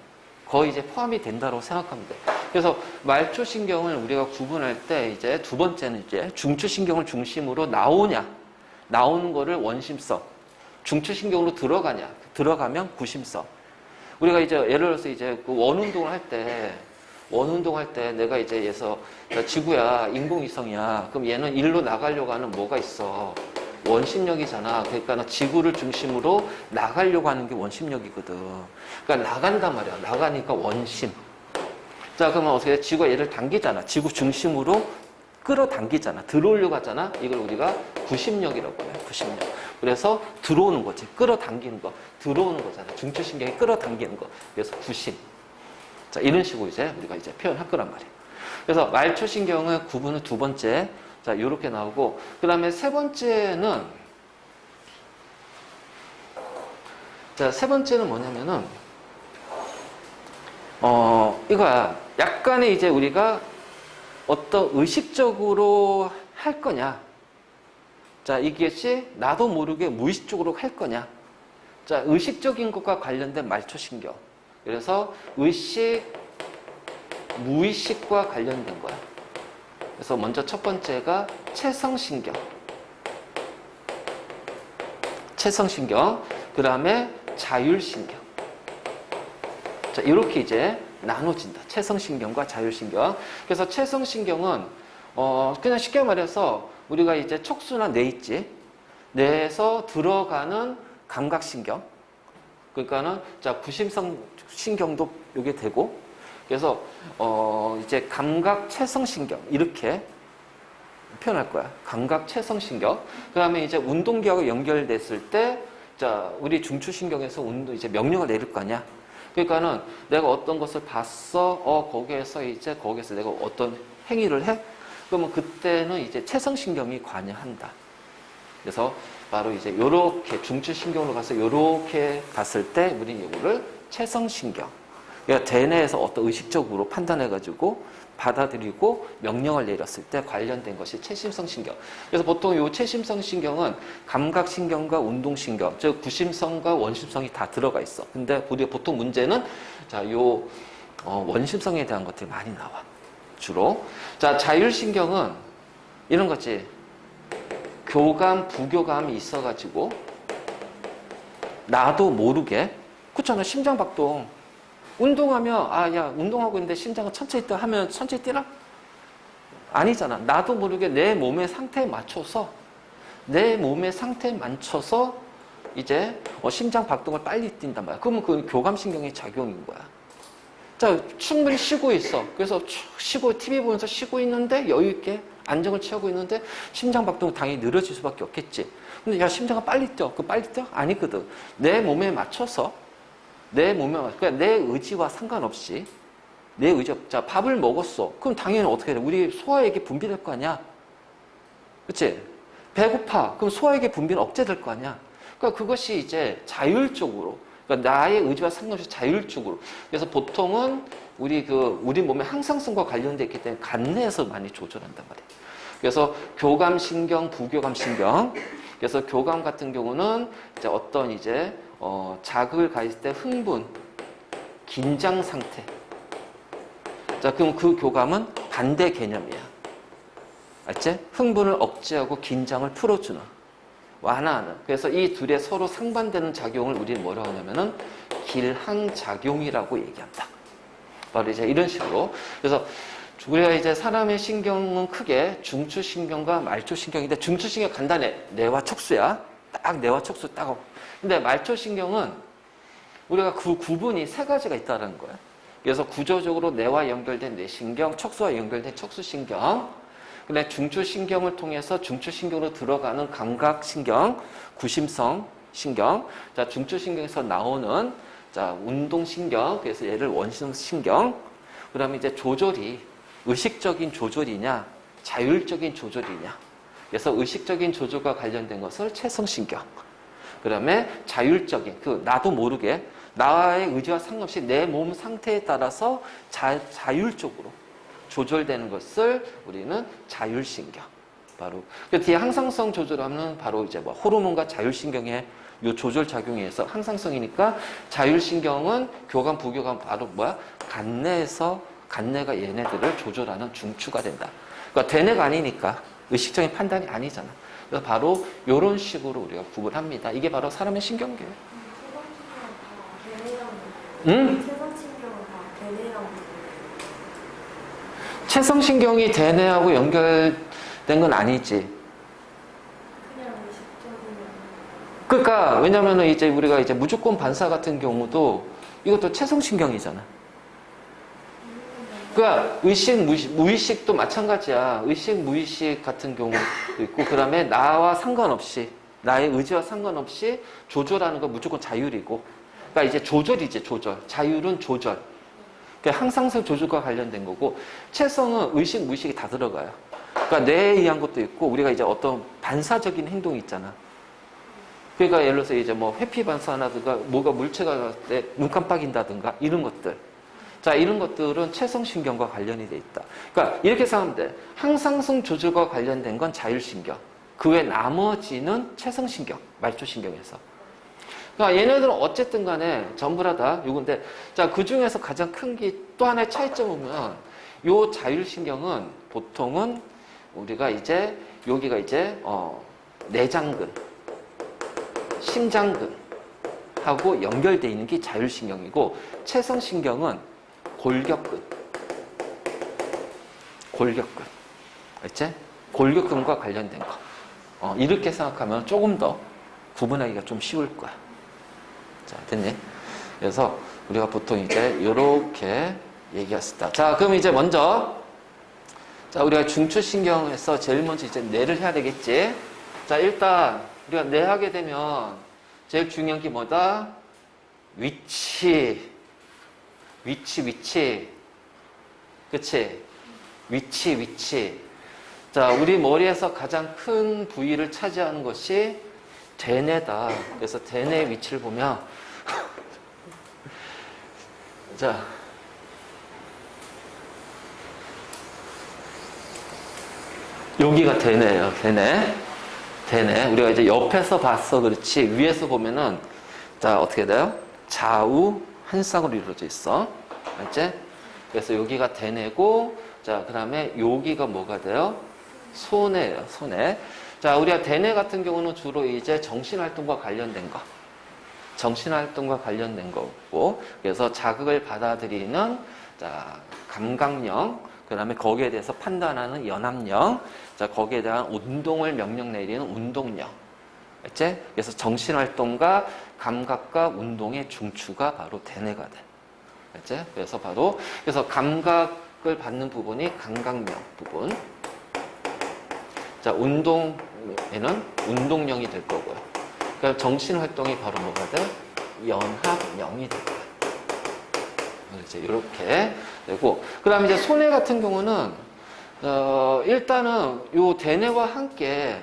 거의 이제 포함이 된다고 생각하면 돼. 그래서 말초신경을 우리가 구분할 때 이제 두 번째는 이제 중추신경을 중심으로 나오는 거를 원심성. 중추신경으로 들어가면 구심성. 우리가 이제 예를 들어서 이제 그 원운동을 할 때 내가 이제 얘서 지구야, 인공위성이야. 그럼 얘는 일로 나가려고 하는 뭐가 있어? 원심력이잖아. 그러니까 지구를 중심으로 나가려고 하는 게 원심력이거든. 그러니까 나간단 말이야. 나가니까 원심. 자, 그러면 어떻게 돼? 지구가 얘를 당기잖아. 지구 중심으로 끌어당기잖아. 들어오려고 하잖아. 이걸 우리가 구심력이라고 해요. 구심력. 그래서 들어오는 거지. 끌어당기는 거. 들어오는 거잖아. 중추신경이 끌어당기는 거. 그래서 구심. 자, 이런 식으로 이제 우리가 이제 표현할 거란 말이에요. 그래서 말초신경의 구분은 두 번째. 자, 요렇게 나오고, 그 다음에 세 번째는 뭐냐면은, 이거야. 약간의 이제 우리가 어떤 의식적으로 할 거냐. 자, 이것이 나도 모르게 무의식적으로 할 거냐. 자, 의식적인 것과 관련된 말초신경. 그래서 의식, 무의식과 관련된 거야. 그래서 먼저 첫 번째가 체성신경. 체성신경. 그 다음에 자율신경. 자, 이렇게 이제 나눠진다. 체성신경과 자율신경. 그래서 체성신경은 그냥 쉽게 말해서 우리가 이제 척수나 뇌 있지. 뇌에서 들어가는 감각신경. 그러니까는 자, 구심성 신경도 요게 되고. 그래서 이제 감각 체성신경 이렇게 표현할 거야. 감각 체성신경. 그다음에 이제 운동기하고 연결됐을 때 자, 우리 중추신경에서 이제 명령을 내릴 거 아니야. 그러니까는 내가 어떤 것을 봤어. 거기에서 내가 어떤 행위를 해. 그러면 그때는 이제 체성신경이 관여한다. 그래서 바로 이제 요렇게 중추신경으로 가서 요렇게 봤을 때 우리는 이거를 체성신경. 그러니까 대뇌에서 어떤 의식적으로 판단해가지고 받아들이고 명령을 내렸을 때 관련된 것이 체심성신경. 그래서 보통 이 체심성신경은 감각신경과 운동신경, 즉 구심성과 원심성이 다 들어가 있어. 근데 우리가 보통 문제는 자, 요 원심성에 대한 것들이 많이 나와. 주로. 자, 자율신경은 이런 거지. 교감, 부교감이 있어가지고 나도 모르게 그렇잖아. 심장박동. 운동하면 야 운동하고 있는데 심장은 천천히 뛰어 하면 천천히 뛰라? 아니잖아. 나도 모르게 내 몸의 상태에 맞춰서 이제 심장 박동을 빨리 뛴단 말이야. 그러면 그건 교감신경의 작용인 거야. 자, 충분히 쉬고 있어. 그래서 쉬고 TV 보면서 쉬고 있는데 여유 있게 안정을 취하고 있는데 심장 박동은 당연히 느려질 수밖에 없겠지. 근데 야 심장아 빨리 뛰어. 그 빨리 뛰어? 아니거든. 내 몸에 맞춰서 그러니까 내 의지와 상관없이 자, 밥을 먹었어. 그럼 당연히 어떻게 돼? 우리 소화액이 분비될 거 아니야? 그치? 배고파. 그럼 소화액의 분비는 억제될 거 아니야? 그러니까 그것이 이제 자율적으로, 그러니까 나의 의지와 상관없이 자율적으로. 그래서 보통은 우리 몸의 항상성과 관련되어 있기 때문에 간내에서 많이 조절한단 말이야. 그래서 교감신경, 부교감신경. 그래서 교감 같은 경우는 이제 어떤 자극을 가했을 때 흥분, 긴장 상태. 자, 그럼 그 교감은 반대 개념이야. 알지? 흥분을 억제하고 긴장을 풀어주는, 완화하는. 그래서 이 둘의 서로 상반되는 작용을 우리는 뭐라고 하냐면은 길항작용이라고 얘기한다. 바로 이제 이런 식으로. 그래서 우리가 이제 사람의 신경은 크게 중추신경과 말초신경인데 중추신경 간단해. 뇌와 척수야. 딱 뇌와 척수 딱. 근데 말초신경은 우리가 그 구분이 세 가지가 있다는 거야. 그래서 구조적으로 뇌와 연결된 뇌신경, 척수와 연결된 척수신경, 근데 중추신경을 통해서 중추신경으로 들어가는 감각신경, 구심성 신경, 자, 중추신경에서 나오는 자, 운동신경, 그래서 얘를 원심신경, 그 다음에 이제 조절이 의식적인 조절이냐, 자율적인 조절이냐. 그래서 의식적인 조절과 관련된 것을 체성신경. 그 다음에 자율적인, 나도 모르게 나의 의지와 상관없이 내 몸 상태에 따라서 자율적으로 조절되는 것을 우리는 자율신경. 바로 그 뒤에 항상성 조절하면 바로 이제 호르몬과 자율신경의 요 조절 작용에 의해서 항상성이니까 자율신경은 교감, 부교감 바로 간내가 얘네들을 조절하는 중추가 된다. 그러니까 대뇌가 아니니까 의식적인 판단이 아니잖아. 그래서 바로 이런 식으로 우리가 구분합니다. 이게 바로 사람의 신경계예요. 응? 체성신경이 대뇌하고 연결된 건 아니지. 그러니까 왜냐면은 이제 우리가 이제 무조건 반사 같은 경우도 이것도 체성신경이잖아. 그러니까 의식, 무의식도 마찬가지야. 의식, 무의식 같은 경우도 있고, 그 다음에 나와 상관없이, 나의 의지와 상관없이 조절하는 건 무조건 자율이고, 그러니까 이제 조절이지, 조절. 자율은 조절. 그러니까 항상성 조절과 관련된 거고, 체성은 의식, 무의식이 다 들어가요. 그러니까 뇌에 의한 것도 있고, 우리가 이제 어떤 반사적인 행동이 있잖아. 그러니까 예를 들어서 이제 회피 반사라든가, 뭐가 물체가 나올 때 눈 깜빡인다든가, 이런 것들. 자, 이런 것들은 체성신경과 관련이 돼 있다. 그러니까 이렇게 생각하면 돼. 항상성 조절과 관련된 건 자율신경. 그 외 나머지는 체성신경, 말초신경에서. 그러니까 얘네들은 어쨌든 간에 전부 다 요건데, 자, 그 중에서 가장 큰 게 또 하나의 차이점을 보면, 요 자율신경은 보통은 우리가 이제, 여기가 이제, 내장근, 심장근, 하고 연결되어 있는 게 자율신경이고, 체성신경은 골격근. 알지? 골격근과 관련된 거. 이렇게 생각하면 조금 더 구분하기가 좀 쉬울 거야. 자, 됐니? 그래서 우리가 보통 이제 이렇게 얘기했었다. 자, 그럼 이제 먼저, 자, 우리가 중추신경에서 제일 먼저 이제 뇌를 해야 되겠지? 자, 일단 우리가 뇌 하게 되면 제일 중요한 게 뭐다? 위치. 그치? 위치. 자, 우리 머리에서 가장 큰 부위를 차지하는 것이 대뇌다. 그래서 대뇌의 위치를 보면 자, 여기가 대뇌예요. 대뇌. 우리가 이제 옆에서 봤어. 그렇지. 위에서 보면은 자, 어떻게 돼요? 좌우 한 쌍으로 이루어져 있어. 알지? 그래서 여기가 대뇌고, 자, 그 다음에 여기가 뭐가 돼요? 소뇌예요. 소뇌. 자, 우리가 대뇌 같은 경우는 주로 이제 정신활동과 관련된 거. 정신활동과 관련된 거고, 그래서 자극을 받아들이는, 자, 감각령, 그 다음에 거기에 대해서 판단하는 연합령, 자, 거기에 대한 운동을 명령 내리는 운동령. 알지? 그래서 정신활동과 감각과 운동의 중추가 바로 대뇌가 돼. 알지? 그래서 감각을 받는 부분이 감각령 부분. 자, 운동에는 운동령이 될 거고요. 그러니까 정신활동이 바로 뭐가 돼? 연합령이 될 거예요. 이제 이렇게 되고, 그 다음에 이제 소뇌 같은 경우는, 일단은 요 대뇌와 함께,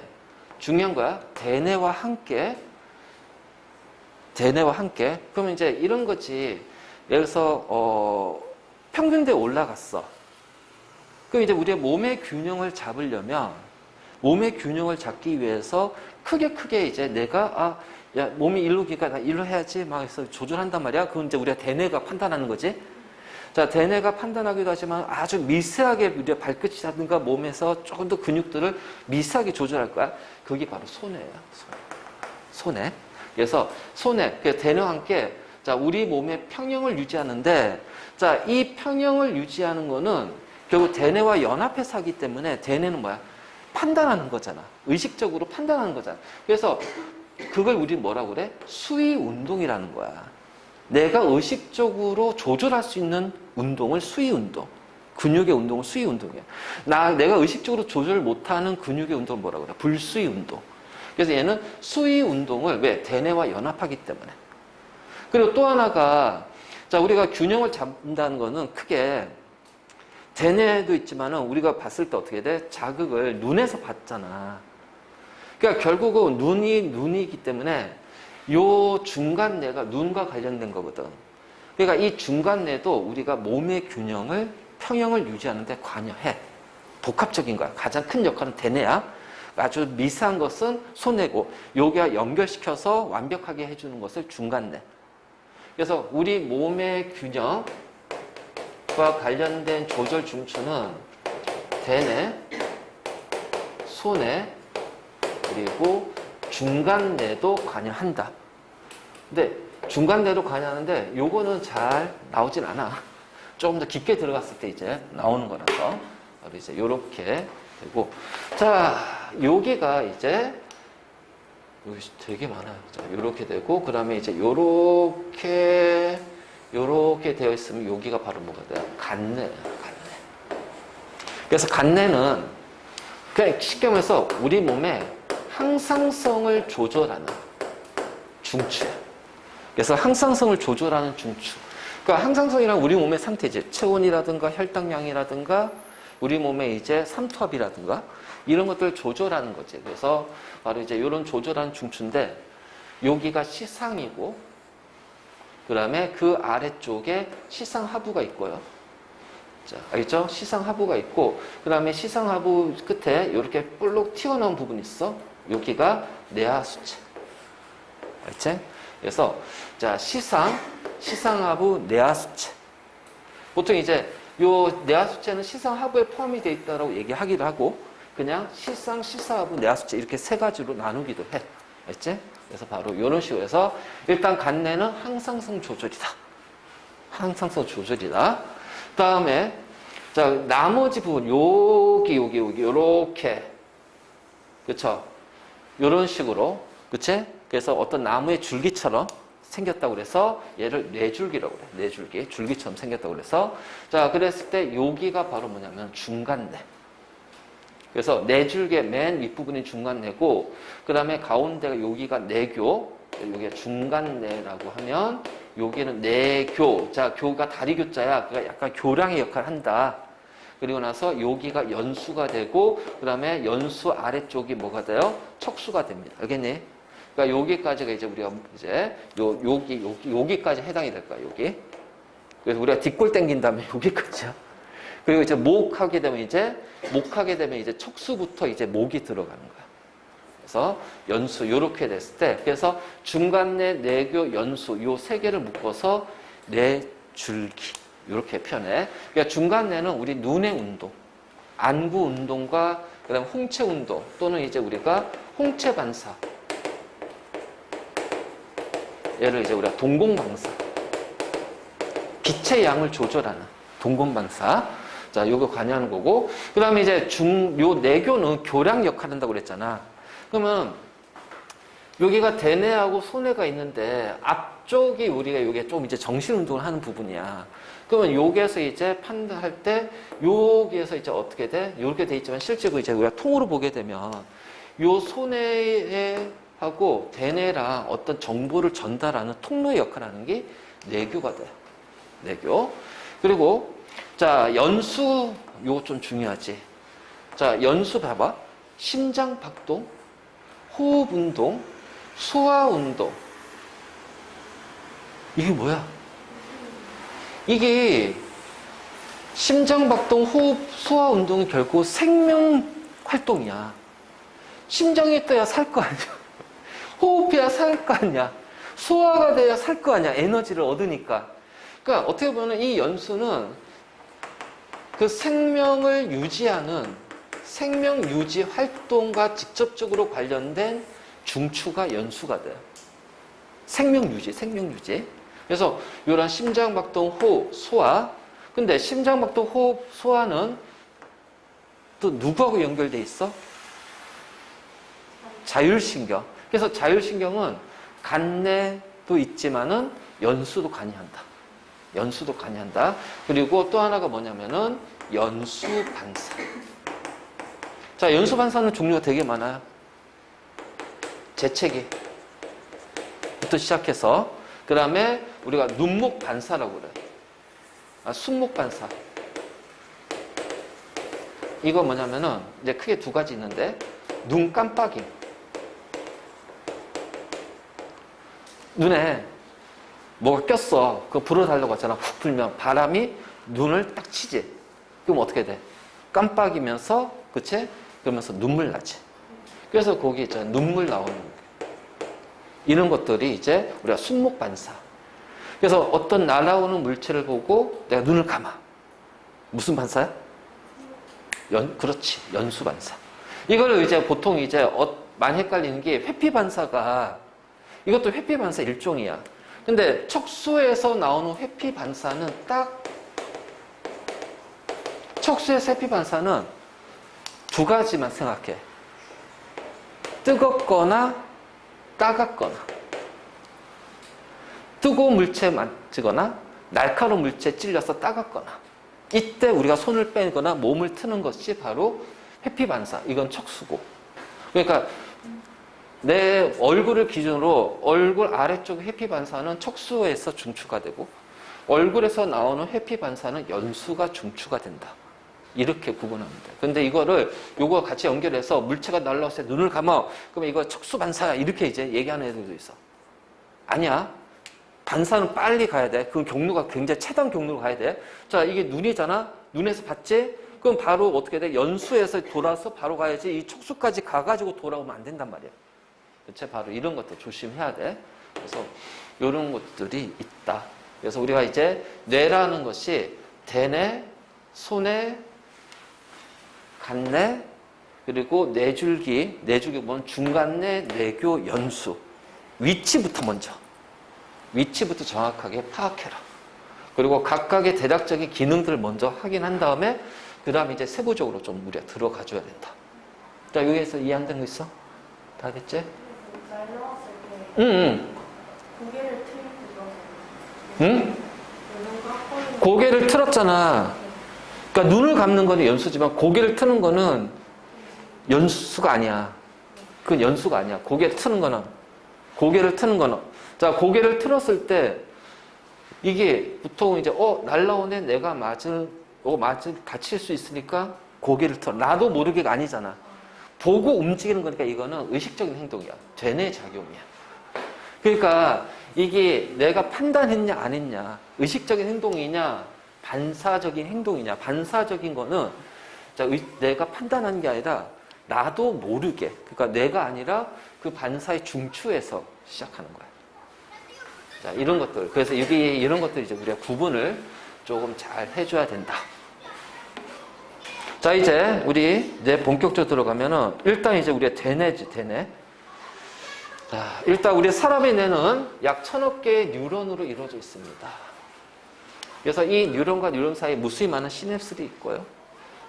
중요한 거야. 대뇌와 함께, 그러면 이제 이런 거지. 예를 들어서, 평균대에 올라갔어. 그럼 이제 우리의 몸의 균형을 잡으려면, 몸의 균형을 잡기 위해서 크게 이제 내가, 야, 몸이 일로 기가, 나 일로 해야지, 막 해서 조절한단 말이야. 그건 이제 우리가 대뇌가 판단하는 거지. 자, 대뇌가 판단하기도 하지만 아주 미세하게 우리가 발끝이라든가 몸에서 조금 더 근육들을 미세하게 조절할 거야. 그게 바로 소뇌야. 소뇌. 그래서 소뇌, 대뇌와 함께, 자, 우리 몸의 평형을 유지하는데, 자, 이 평형을 유지하는 거는 결국 대뇌와 연합해서 하기 때문에 대뇌는 뭐야? 판단하는 거잖아. 의식적으로 판단하는 거잖아. 그래서 그걸 우리 뭐라고 그래? 수위 운동이라는 거야. 내가 의식적으로 조절할 수 있는 운동을 수위 운동. 근육의 운동을 수위 운동이야. 내가 의식적으로 조절 못하는 근육의 운동을 뭐라고 그래? 불수위 운동. 그래서 얘는 수위 운동을 왜? 대뇌와 연합하기 때문에. 그리고 또 하나가, 자, 우리가 균형을 잡는다는 거는 크게 대뇌도 있지만은 우리가 봤을 때 어떻게 돼? 자극을 눈에서 받잖아. 그러니까 결국은 눈이기 때문에 요 중간뇌가 눈과 관련된 거거든. 그러니까 이 중간뇌도 우리가 몸의 균형을, 평형을 유지하는 데 관여해. 복합적인 거야. 가장 큰 역할은 대뇌야. 아주 미세한 것은 소뇌고, 요기와 연결시켜서 완벽하게 해주는 것을 중간뇌. 그래서 우리 몸의 균형과 관련된 조절 중추는 대뇌, 소뇌, 그리고 중간뇌도 관여한다. 근데 중간뇌도 관여하는데 요거는 잘 나오진 않아. 조금 더 깊게 들어갔을 때 이제 나오는 거라서 바로 이제 요렇게 되고, 자, 여기가 이제 여기 되게 많아요. 자, 요렇게 되고, 그 다음에 이제 요렇게 되어 있으면 여기가 바로 뭐가 돼요? 간뇌. 그래서 간뇌는 그냥 쉽게 말해서 우리 몸의 항상성을 조절하는 중추예요. 그래서 항상성을 조절하는 중추. 그러니까 항상성이란 우리 몸의 상태지. 체온이라든가 혈당량이라든가 우리 몸의 이제 삼투압이라든가 이런 것들을 조절하는 거지. 그래서 바로 이제 이런 조절하는 중추인데, 여기가 시상이고, 그 다음에 그 아래쪽에 시상하부가 있고요. 자, 알겠죠? 시상하부가 있고, 그 다음에 시상하부 끝에 이렇게 볼록 튀어나온 부분이 있어. 여기가 내하수체. 알지? 그래서, 자, 시상하부, 내하수체. 보통 이제 요 내하수체는 시상하부에 포함이 되어 있다고 얘기하기도 하고, 그냥 시상하부, 내하수체 이렇게 세 가지로 나누기도 해. 알지? 그래서 바로 이런 식으로 해서 일단 간내는 항상성 조절이다. 항상성 조절이다. 그 다음에 자 나머지 부분 여기 요렇게 그쵸? 요런 식으로 그치? 그래서 어떤 나무의 줄기처럼 생겼다고 그래서 얘를 뇌줄기라고 그래. 뇌줄기. 줄기처럼 생겼다고 그래서 자 그랬을 때 여기가 바로 뭐냐면 중간내. 그래서 뇌줄기의 맨 윗부분이 중간내고 그 다음에 가운데가 여기가 내교. 여기가 중간내라고 하면 여기는 내교. 자 교가 다리교자야. 그러니까 약간 교량의 역할을 한다. 그리고 나서 여기가 연수가 되고 그 다음에 연수 아래쪽이 뭐가 돼요? 척수가 됩니다. 알겠니? 그러니까 여기까지가 이제 우리가 이제 여기까지 해당이 될 거야. 여기. 그래서 우리가 뒷골 당긴 다음에 여기까지야. 그리고 이제 목하게 되면 이제 척수부터 이제 목이 들어가는 거야. 그래서 연수 이렇게 됐을 때 그래서 중간내, 내교, 연수 요 세 개를 묶어서 뇌줄기 이렇게 표현해. 그러니까 중간내는 우리 눈의 운동, 안구 운동과 그다음 홍채 운동 또는 이제 우리가 홍채 반사. 얘를 이제 우리가 동공방사. 빛의 양을 조절하는 동공방사. 자, 요거 관여하는 거고. 그 다음에 이제 요 내교는 교량 역할을 한다고 그랬잖아. 그러면 여기가 대뇌하고 소뇌가 있는데 앞쪽이 우리가 요게 좀 이제 정신 운동을 하는 부분이야. 그러면 여기에서 이제 판단할 때 여기에서 이제 어떻게 돼? 이렇게 돼 있지만 실제로 이제 우리가 통으로 보게 되면 요 소뇌에 하고 대뇌랑 어떤 정보를 전달하는 통로의 역할을 하는 게 뇌교가 돼요. 뇌교. 그리고 자 연수 요거 좀 중요하지. 자 연수 봐봐. 심장 박동, 호흡 운동, 소화 운동. 이게 뭐야? 이게 심장 박동, 호흡, 소화 운동은 결국 생명 활동이야. 심장이 떠야 살 거 아니야. 호흡해야 살 거 아니야. 소화가 돼야 살 거 아니야. 에너지를 얻으니까. 그러니까 어떻게 보면 이 연수는 그 생명을 유지하는 생명 유지 활동과 직접적으로 관련된 중추가 연수가 돼요. 생명 유지. 그래서 이런 심장 박동, 호흡, 소화. 근데 심장 박동, 호흡, 소화는 또 누구하고 연결돼 있어? 자율신경. 그래서 자율신경은 간내도 있지만은 연수도 관여한다. 그리고 또 하나가 뭐냐면은 연수반사. 자, 연수반사는 종류가 되게 많아요. 재채기부터 시작해서 그 다음에 우리가 눈목 반사라고 그래. 순목 반사. 이거 뭐냐면은 이제 크게 두 가지 있는데 눈 깜빡임. 눈에 뭐가 꼈어. 그거 불어달라고 했잖아. 훅 불면 바람이 눈을 딱 치지. 그럼 어떻게 돼? 깜빡이면서, 그치? 그러면서 눈물 나지. 그래서 거기 있잖아. 눈물 나오는 거. 이런 것들이 이제 우리가 순목 반사. 그래서 어떤 날아오는 물체를 보고 내가 눈을 감아. 무슨 반사야? 그렇지. 연수 반사. 이거를 이제 보통 이제 많이 헷갈리는 게 회피 반사가 이것도 회피 반사 일종이야. 근데 척수에서 나오는 회피 반사는 척수에서 회피 반사는 두 가지만 생각해. 뜨겁거나 따갑거나. 뜨거운 물체에 만지거나 날카로운 물체에 찔려서 따갑거나. 이때 우리가 손을 빼거나 몸을 트는 것이 바로 회피 반사. 이건 척수고. 그러니까 내 얼굴을 기준으로 얼굴 아래쪽 회피 반사는 척수에서 중추가 되고 얼굴에서 나오는 회피 반사는 연수가 중추가 된다. 이렇게 구분하면 돼. 근데 요거 같이 연결해서 물체가 날라왔을 때 눈을 감아. 그러면 이거 척수 반사야. 이렇게 이제 얘기하는 애들도 있어. 아니야. 반사는 빨리 가야 돼. 그 경로가 굉장히 최단 경로로 가야 돼. 자, 이게 눈이잖아. 눈에서 봤지? 그럼 바로 어떻게 돼? 연수에서 돌아서 바로 가야지. 이 척수까지 가가지고 돌아오면 안 된단 말이야. 그치? 바로 이런 것도 조심해야 돼. 그래서 이런 것들이 있다. 그래서 우리가 이제 뇌라는 것이 대뇌, 소뇌, 간뇌, 그리고 내줄기 보면 중간내, 내교, 연수. 위치부터 정확하게 파악해라. 그리고 각각의 대략적인 기능들을 먼저 확인한 다음에 그 다음에 이제 세부적으로 좀 우리가 들어가 줘야 된다. 자, 여기에서 이해 안 된 거 있어? 다 됐지? 잘 나왔을 때 응. 고개를 틀고 응? 고개를 틀었잖아. 그러니까 눈을 감는 거는 연수지만 고개를 트는 거는 연수가 아니야. 그건 연수가 아니야. 고개를 트는 거는. 자, 고개를 틀었을 때 이게 보통 이제 날라오네 내가 다칠 수 있으니까 고개를 틀어. 나도 모르게가 아니잖아. 보고 움직이는 거니까 이거는 의식적인 행동이야. 되뇌 작용이야. 그러니까 이게 내가 판단했냐 안 했냐, 의식적인 행동이냐 반사적인 행동이냐. 반사적인 거는 내가 판단한 게 아니라 나도 모르게, 그러니까 내가 아니라 그 반사의 중추에서 시작하는 거야. 자, 이런 것들. 그래서 이런 것들 이제 우리가 구분을 조금 잘 해줘야 된다. 자, 이제 우리 본격적으로 들어가면은 일단 이제 우리가 대뇌지, 대뇌. 자, 일단 우리 사람의 뇌는 약 1000억 개의 뉴런으로 이루어져 있습니다. 그래서 이 뉴런과 뉴런 사이에 무수히 많은 시냅스들이 있고요.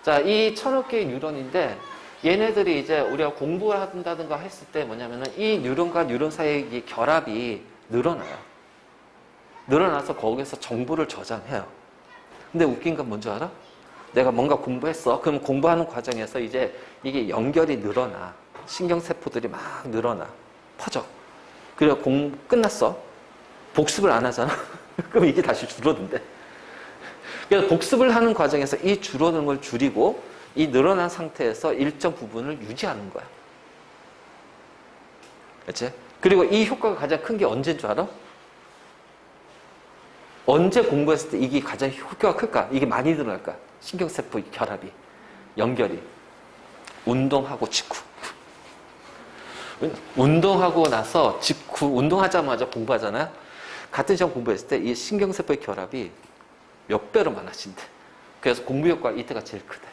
자, 이 1000억 개의 뉴런인데 얘네들이 이제 우리가 공부를 한다든가 했을 때 뭐냐면은 이 뉴런과 뉴런 사이의 이 결합이 늘어나요. 늘어나서 거기서 정보를 저장해요. 근데 웃긴 건 뭔지 알아? 내가 뭔가 공부했어. 그럼 공부하는 과정에서 이제 이게 연결이 늘어나. 신경세포들이 막 늘어나. 퍼져. 그리고 끝났어. 복습을 안 하잖아. 그럼 이게 다시 줄어든대. 그래서 복습을 하는 과정에서 이 줄어드는 걸 줄이고 이 늘어난 상태에서 일정 부분을 유지하는 거야. 그렇지? 그리고 이 효과가 가장 큰 게 언제인 줄 알아? 언제 공부했을 때 이게 가장 효과가 클까? 이게 많이 늘어날까? 신경세포 결합이, 연결이. 운동하고 직후. 운동하고 나서 직후, 운동하자마자 공부하잖아요. 같은 시간 공부했을 때 이 신경세포의 결합이 몇 배로 많아진대. 그래서 공부 효과가 이때가 제일 크대.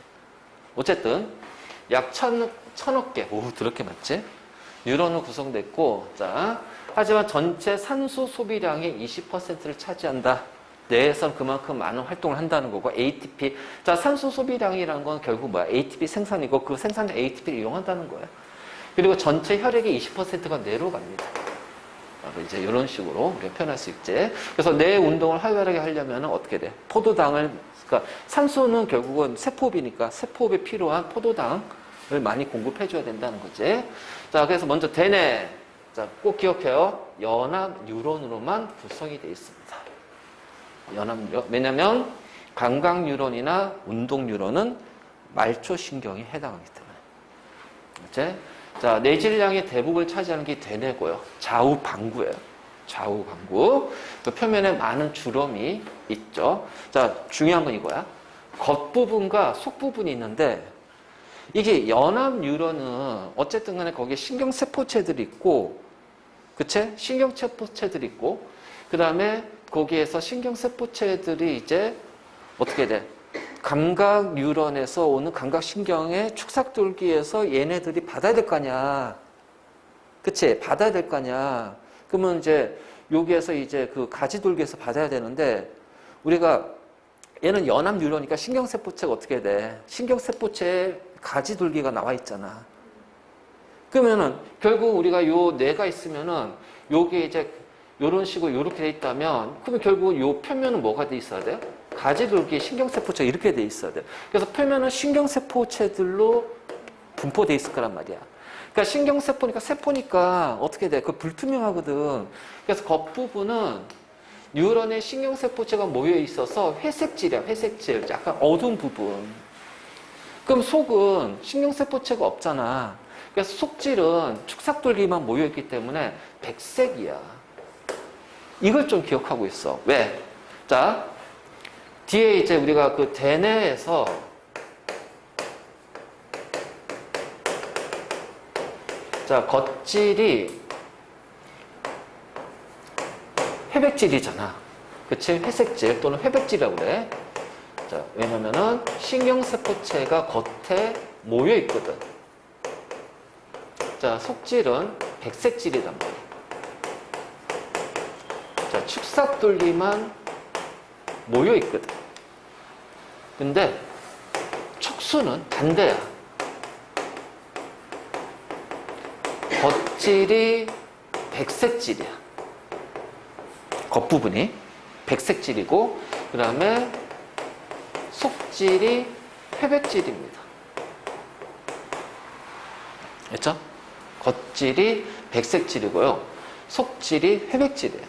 어쨌든 약 1000억 개, 더럽게 많지? 뉴런으로 구성됐고, 자, 하지만 전체 산소 소비량의 20%를 차지한다. 뇌에선 그만큼 많은 활동을 한다는 거고, ATP. 자, 산소 소비량이라는 건 결국 뭐야? ATP 생산이고, 그 생산된 ATP를 이용한다는 거야. 그리고 전체 혈액의 20%가 뇌로 갑니다. 이제 이런 식으로 우리가 표현할 수 있지. 그래서 뇌 운동을 활발하게 하려면 어떻게 돼? 포도당을, 그러니까 산소는 결국은 세포흡이니까 세포흡에 필요한 포도당을 많이 공급해줘야 된다는 거지. 자, 그래서 먼저 대뇌. 자, 꼭 기억해요. 연합 뉴런으로만 구성이 되어 있습니다. 연합 뉴런. 왜냐면 감각 뉴런이나 운동 뉴런은 말초신경에 해당하기 때문에. 그렇지? 자, 뇌질량의 대부분을 차지하는 게 대뇌고요. 좌우 방구예요. 좌우 방구. 그 표면에 많은 주름이 있죠. 자, 중요한 건 이거야. 겉부분과 속부분이 있는데 이게 연합 뉴런은 어쨌든 간에 거기에 신경세포체들이 있고, 그치? 신경세포체들이 있고, 그 다음에 거기에서 신경세포체들이 이제 어떻게 돼? 감각 뉴런에서 오는 감각신경의 축삭돌기에서 얘네들이 받아야 될 거 아니야. 그치? 받아야 될 거 아니야. 그러면 이제 여기에서 이제 그 가지돌기에서 받아야 되는데 우리가 얘는 연합 뉴런이니까 신경세포체가 어떻게 돼? 신경세포체에 가지돌기가 나와 있잖아. 그러면은 결국 우리가 요 뇌가 있으면은 요게 이제 요런 식으로 요렇게 돼 있다면 그러면 결국 요 표면은 뭐가 돼 있어야 돼요? 가지돌기에 신경세포체가 이렇게 돼 있어야 돼요. 그래서 표면은 신경세포체들로 분포돼 있을 거란 말이야. 그러니까 신경세포니까 세포니까 어떻게 돼? 그 불투명하거든. 그래서 겉부분은 뉴런의 신경세포체가 모여 있어서 회색질이야, 회색질. 약간 어두운 부분. 그럼 속은 신경세포체가 없잖아. 그래서 속질은 축삭돌기만 모여 있기 때문에 백색이야. 이걸 좀 기억하고 있어. 왜? 자, 뒤에 이제 우리가 그 대뇌에서 자, 겉질이 회백질이잖아. 그치? 회색질 또는 회백질이라고 그래. 자, 왜냐면은 신경세포체가 겉에 모여 있거든. 자, 속질은 백색질이란 말이에요. 자, 축삭돌기만 모여 있거든. 근데 촉수는 반대야. 겉질이 백색질이야. 겉부분이 백색질이고, 그 다음에 속질이 회백질입니다. 됐죠? 겉질이 백색질이고요. 속질이 회백질이에요.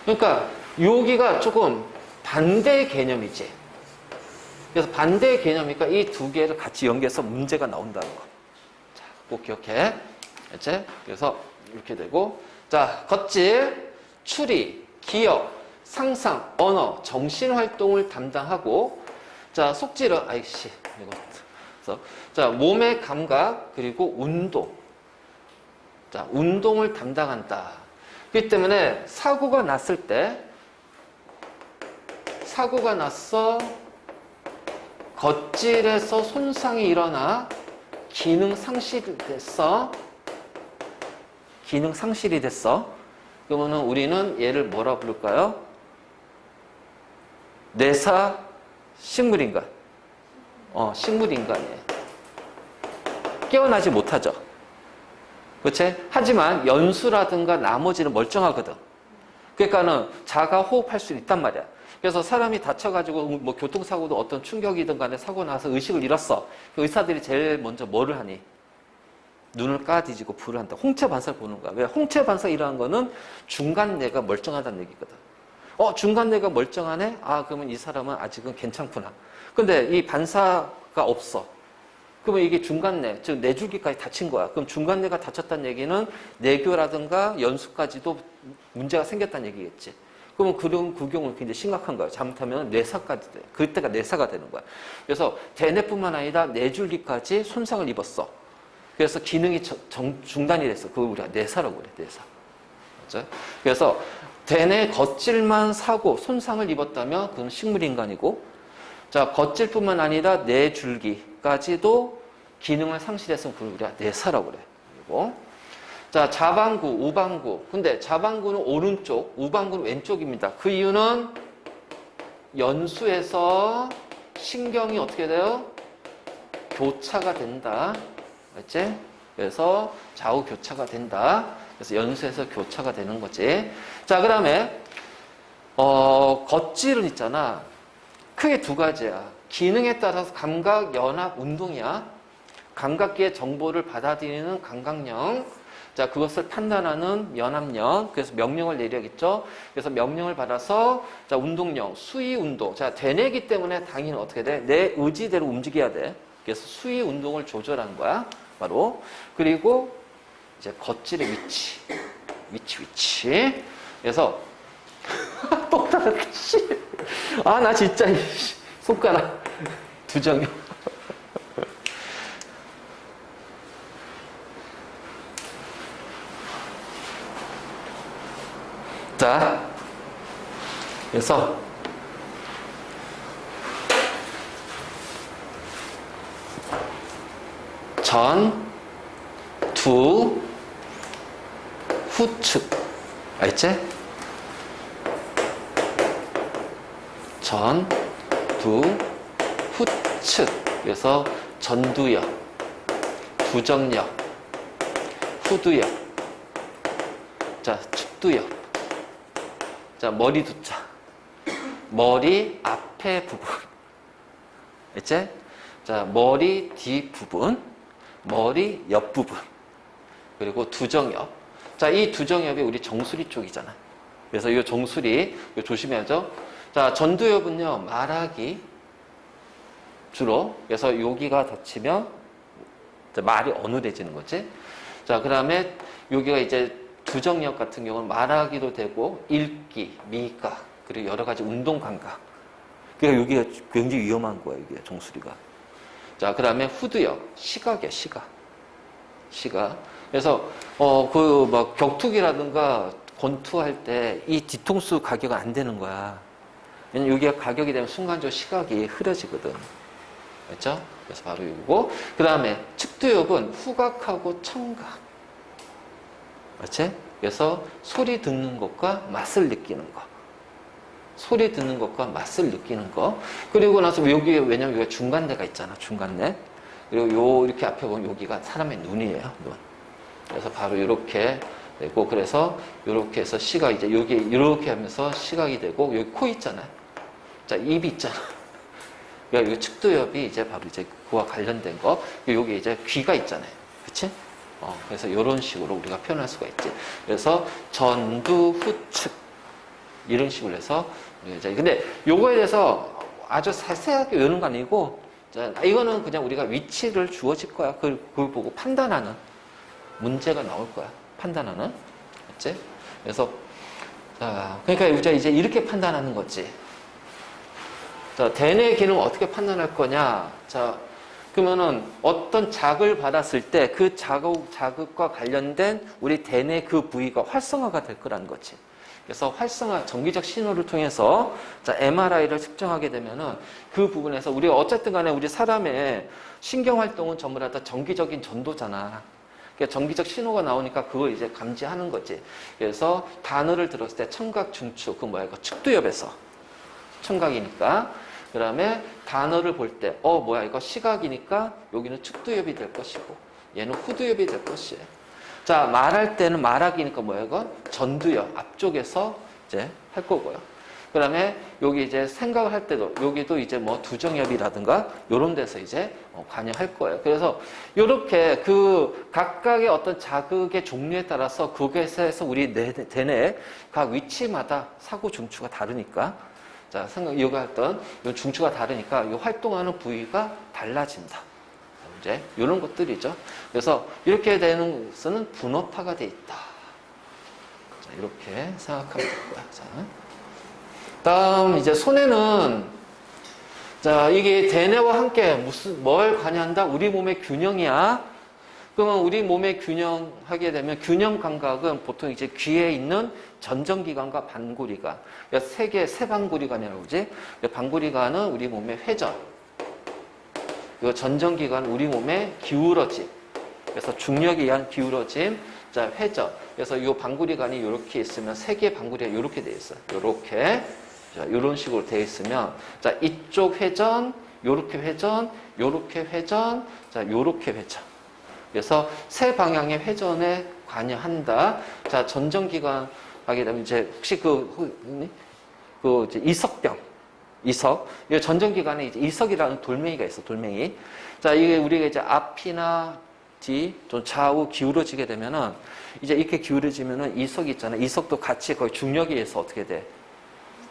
그러니까 여기가 조금 반대의 개념이지. 그래서 반대의 개념이니까 이 두 개를 같이 연계해서 문제가 나온다는 거. 자, 꼭 기억해. 알지? 그래서 이렇게 되고, 자, 겉질, 추리, 기억, 상상, 언어, 정신활동을 담당하고, 자, 속질은, 아이씨, 이거. 그래서, 자, 몸의 감각, 그리고 운동. 자, 운동을 담당한다. 그렇기 때문에 사고가 났을 때, 사고가 났어, 겉질에서 손상이 일어나, 기능 상실이 됐어. 기능 상실이 됐어. 그러면은 우리는 얘를 뭐라 부를까요? 뇌사 식물인간. 식물인간이에요. 깨어나지 못하죠. 그렇지? 하지만 연수라든가 나머지는 멀쩡하거든. 그러니까는 자가 호흡할 수 있단 말이야. 그래서 사람이 다쳐가지고 뭐 교통사고도 어떤 충격이든 간에 사고 나서 의식을 잃었어. 의사들이 제일 먼저 뭐를 하니? 눈을 까뒤지고 불을 한다. 홍채 반사를 보는 거야. 왜? 홍채 반사이라는 거는 중간뇌가 멀쩡하다는 얘기거든. 중간뇌가 멀쩡하네? 아, 그러면 이 사람은 아직은 괜찮구나. 근데 이 반사가 없어. 그러면 이게 중간뇌, 즉 뇌줄기까지 다친 거야. 그럼 중간뇌가 다쳤다는 얘기는 뇌교라든가 연수까지도 문제가 생겼다는 얘기겠지. 그러면 그 경우는 굉장히 심각한 거야. 잘못하면 뇌사까지 돼. 그때가 뇌사가 되는 거야. 그래서 대뇌뿐만 아니라 뇌줄기까지 손상을 입었어. 그래서 기능이 중단이 됐어. 그걸 우리가 뇌사라고 그래, 뇌사. 맞죠? 그래서 대뇌 겉질만 사고 손상을 입었다면 그건 식물인간이고, 자, 겉질뿐만 아니라 뇌줄기까지도 기능을 상실했으면 그걸 우리가 뇌사라고 그래. 그리고 자, 자반구, 우반구. 근데 자반구는 오른쪽, 우반구는 왼쪽입니다. 그 이유는 연수에서 신경이 어떻게 돼요? 교차가 된다. 맞지? 그래서 좌우 교차가 된다. 그래서 연수에서 교차가 되는 거지. 자, 그 다음에 겉질은 있잖아. 크게 두 가지야. 기능에 따라서 감각, 연합, 운동이야. 감각기의 정보를 받아들이는 감각령. 자, 그것을 판단하는 연합령. 그래서 명령을 내려야겠죠. 그래서 명령을 받아서 자, 운동령, 수위 운동. 자, 되뇌기 때문에 당연히 어떻게 돼? 내 의지대로 움직여야 돼. 그래서 수위 운동을 조절하는 거야. 바로. 그리고 이제 겉질의 위치. 그래서 또 따랐다. 아, 나 진짜 손가락 두 장이요. 자, 그래서 전, 두, 후측. 알지? 전, 두, 후측. 그래서 전두엽, 두정엽, 후두엽, 자, 측두엽. 자, 머리 두자. 머리 앞에 부분. 알지? 자, 머리 뒤 부분. 머리 옆 부분. 그리고 두정엽. 자, 이 두정엽이 우리 정수리 쪽이잖아. 그래서 이 정수리, 이거 조심해야죠. 자, 전두엽은요, 말하기. 주로. 그래서 여기가 다치면 말이 어눌해지는 거지. 자, 그 다음에 여기가 이제 두정엽 같은 경우는 말하기도 되고, 읽기, 미각, 그리고 여러 가지 운동 감각. 그러니까 여기가 굉장히 위험한 거야, 이게 정수리가. 자, 그 다음에 후두엽, 시각이야, 시각. 그래서, 막 격투기라든가 권투할 때 이 뒤통수 가격은 안 되는 거야. 왜냐면 여기가 가격이 되면 순간적으로 시각이 흐려지거든. 그렇죠? 그래서 바로 이거고, 그 다음에 측두엽은 후각하고 청각. 그렇지? 그래서 소리 듣는 것과 맛을 느끼는 거. 소리 듣는 것과 맛을 느끼는 거. 그리고 나서 여기, 왜냐면 여기가 중간대가 있잖아, 중간대. 그리고 요, 이렇게 앞에 보면 여기가 사람의 눈이에요, 눈. 그래서 바로 이렇게 되고, 그래서 이렇게 해서 시각, 이제 여기 이렇게 하면서 시각이 되고, 여기 코 있잖아요. 자, 입이 있잖아. 그러니까 이 측두엽이 이제 바로 이제 그와 관련된 거. 여기 이제 귀가 있잖아요. 그치? 그래서 이런 식으로 우리가 표현할 수가 있지. 그래서 전두, 후측. 이런 식으로 해서. 이제 근데 요거에 대해서 아주 자세하게 외우는 거 아니고, 자, 이거는 그냥 우리가 위치를 주어질 거야. 그걸 보고 판단하는 문제가 나올 거야. 판단하는. 맞지? 그래서, 자, 그러니까 우리가 이제 이렇게 판단하는 거지. 자, 대뇌 기능을 어떻게 판단할 거냐. 자, 그러면은 어떤 자극을 받았을 때 그 자극과 관련된 우리 대뇌 그 부위가 활성화가 될 거라는 거지. 그래서 활성화, 정기적 신호를 통해서 자, MRI를 측정하게 되면은 그 부분에서 우리가 어쨌든 간에 우리 사람의 신경 활동은 전부 다 정기적인 전도잖아. 그러니까 정기적 신호가 나오니까 그걸 이제 감지하는 거지. 그래서 단어를 들었을 때 청각, 중추, 그 뭐야, 이거 측두엽에서 청각이니까. 그 다음에 단어를 볼 때, 뭐야, 이거 시각이니까 여기는 측두엽이 될 것이고, 얘는 후두엽이 될 것이에요. 자, 말할 때는 말하기니까 뭐야, 이거? 전두엽, 앞쪽에서 이제 할 거고요. 그 다음에 여기 이제 생각을 할 때도, 여기도 이제 뭐 두정엽이라든가, 요런 데서 이제 관여할 거예요. 그래서 요렇게 그 각각의 어떤 자극의 종류에 따라서 그것에서 우리 대뇌 각 위치마다 사고 중추가 다르니까, 자, 이거 했던 이 중추가 다르니까 이 활동하는 부위가 달라진다. 이제 이런 것들이죠. 그래서 이렇게 되는 것은 분업화가 돼 있다. 자, 이렇게 생각하면 될 거야. 자, 다음 이제 손에는 자, 이게 대뇌와 함께 뭘 관여한다? 우리 몸의 균형이야. 그러면 우리 몸의 균형하게 되면 균형 감각은 보통 이제 귀에 있는 전정기관과 반구리관. 그러니까 세 반구리관이라고 그러지. 반구리관은 우리 몸의 회전. 그리고 전정기관은 우리 몸의 기울어짐. 그래서 중력에 의한 기울어짐. 자, 회전. 그래서 이 반구리관이 이렇게 있으면 세 개의 반구리가 이렇게 되어 있어요. 이렇게. 자, 이런 식으로 되어 있으면 자, 이쪽 회전, 요렇게 회전, 요렇게 회전, 자, 요렇게 회전. 그래서 세 방향의 회전에 관여한다. 자, 전정기관 하게 되면 이제 혹시 이제 이석병, 이석. 이 전정기관에 이제 이석이라는 돌멩이가 있어, 돌멩이. 자, 이게 우리가 이제 앞이나 뒤, 좀 좌우 기울어지게 되면은 이제 이렇게 기울어지면은 이석이 있잖아요. 이석도 같이 거의 중력에 의해서 어떻게 돼?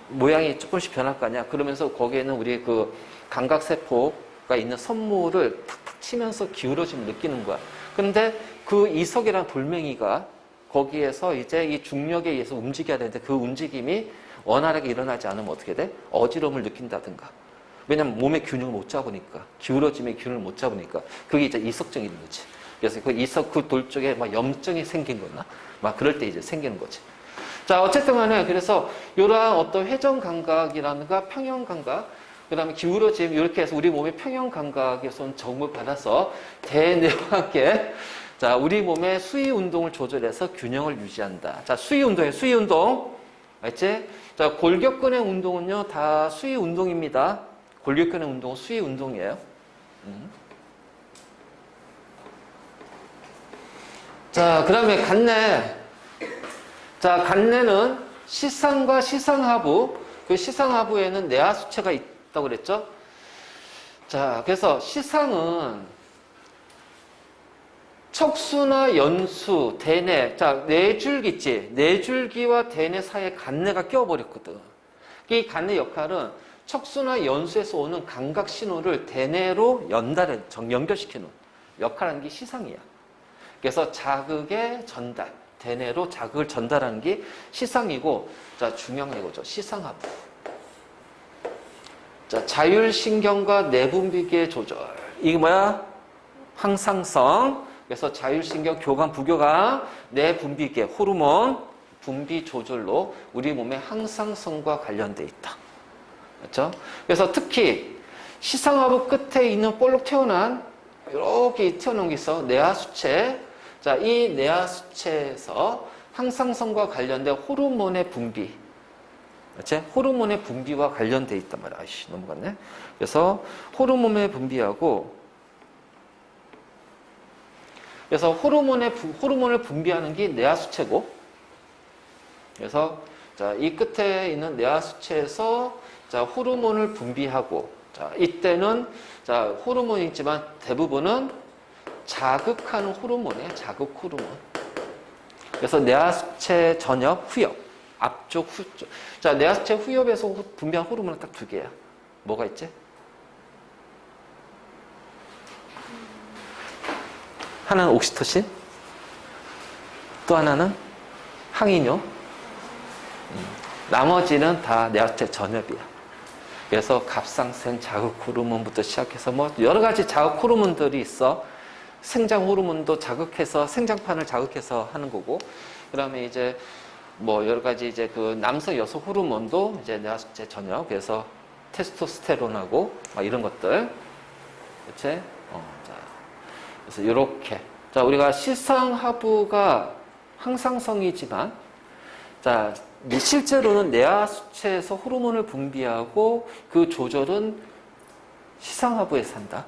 모양이 조금씩 변할 거 아니야. 그러면서 거기에는 우리 그 감각세포가 있는 선물을 탁탁 치면서 기울어짐을 느끼는 거야. 근데 그 이석이란 돌멩이가 거기에서 이제 이 중력에 의해서 움직여야 되는데 그 움직임이 원활하게 일어나지 않으면 어떻게 돼? 어지러움을 느낀다든가. 왜냐면 몸의 균형을 못 잡으니까. 기울어짐의 균형을 못 잡으니까. 그게 이제 이석증이 있는 거지. 그래서 그 이석 그 돌 쪽에 막 염증이 생긴 거나 막 그럴 때 이제 생기는 거지. 자, 어쨌든 간에 그래서 이러한 어떤 회전 감각이라든가 평형 감각, 그 다음에 기울어짐, 이렇게 해서 우리 몸의 평형 감각에서 정보를 받아서 대뇌와 함께 자, 우리 몸의 수위 운동을 조절해서 균형을 유지한다. 자, 수위 운동이에요. 수위 운동. 알지? 자, 골격근의 운동은요, 다 수위 운동입니다. 골격근의 운동은 수위 운동이에요. 자, 그 다음에 간내. 자, 간내는 시상과 시상하부. 그 시상하부에는 내하수체가 있다고 그랬죠? 자, 그래서 시상은 척수나 연수, 대뇌. 자, 뇌줄기 있지? 뇌줄기와 대뇌 사이에 간내가 껴버렸거든. 이 간내 역할은 척수나 연수에서 오는 감각 신호를 대뇌로 연결시키는 역할하는 게 시상이야. 그래서 자극의 전달, 대뇌로 자극을 전달하는 게 시상이고, 자, 중요한 게 이거죠. 시상하부. 자, 자율신경과 내분비계의 조절. 이게 뭐야? 항상성. 그래서 자율신경, 교감, 부교감, 내분비계, 호르몬, 분비 조절로 우리 몸의 항상성과 관련돼 있다. 그렇죠? 그래서 특히 시상하부 끝에 있는 볼록 튀어나온 이렇게 튀어나온 게 있어. 내하수체. 자, 이 내하수체에서 항상성과 관련된 호르몬의 분비. 그렇지? 호르몬의 분비와 관련돼 있단 말이야. 아이씨, 넘어갔네. 그래서 호르몬의 분비하고 그래서 호르몬을 분비하는 게 내하수체고 그래서 자, 이 끝에 있는 내하수체에서 자, 호르몬을 분비하고 자, 이때는 자, 호르몬이지만 대부분은 자극하는 호르몬이에요. 자극 호르몬. 그래서 내하수체 전엽, 후엽. 앞쪽, 후쪽. 자, 내하수체 후엽에서 분비한 호르몬은 딱 두 개야. 뭐가 있지? 하나는 옥시토신, 또 하나는 항이뇨. 나머지는 다 내하수체 전엽이야. 그래서 갑상선 자극 호르몬부터 시작해서 뭐 여러 가지 자극 호르몬들이 있어. 생장 호르몬도 자극해서 생장판을 자극해서 하는 거고. 그다음에 이제 뭐 여러 가지 이제 그 남성 여성 호르몬도 이제 내하수체 전엽. 그래서 테스토스테론하고 막 이런 것들. 그렇지? 자. 그래서 이렇게. 자, 우리가 시상하부가 항상성이지만 자, 실제로는 내하수체에서 호르몬을 분비하고 그 조절은 시상하부에서 한다.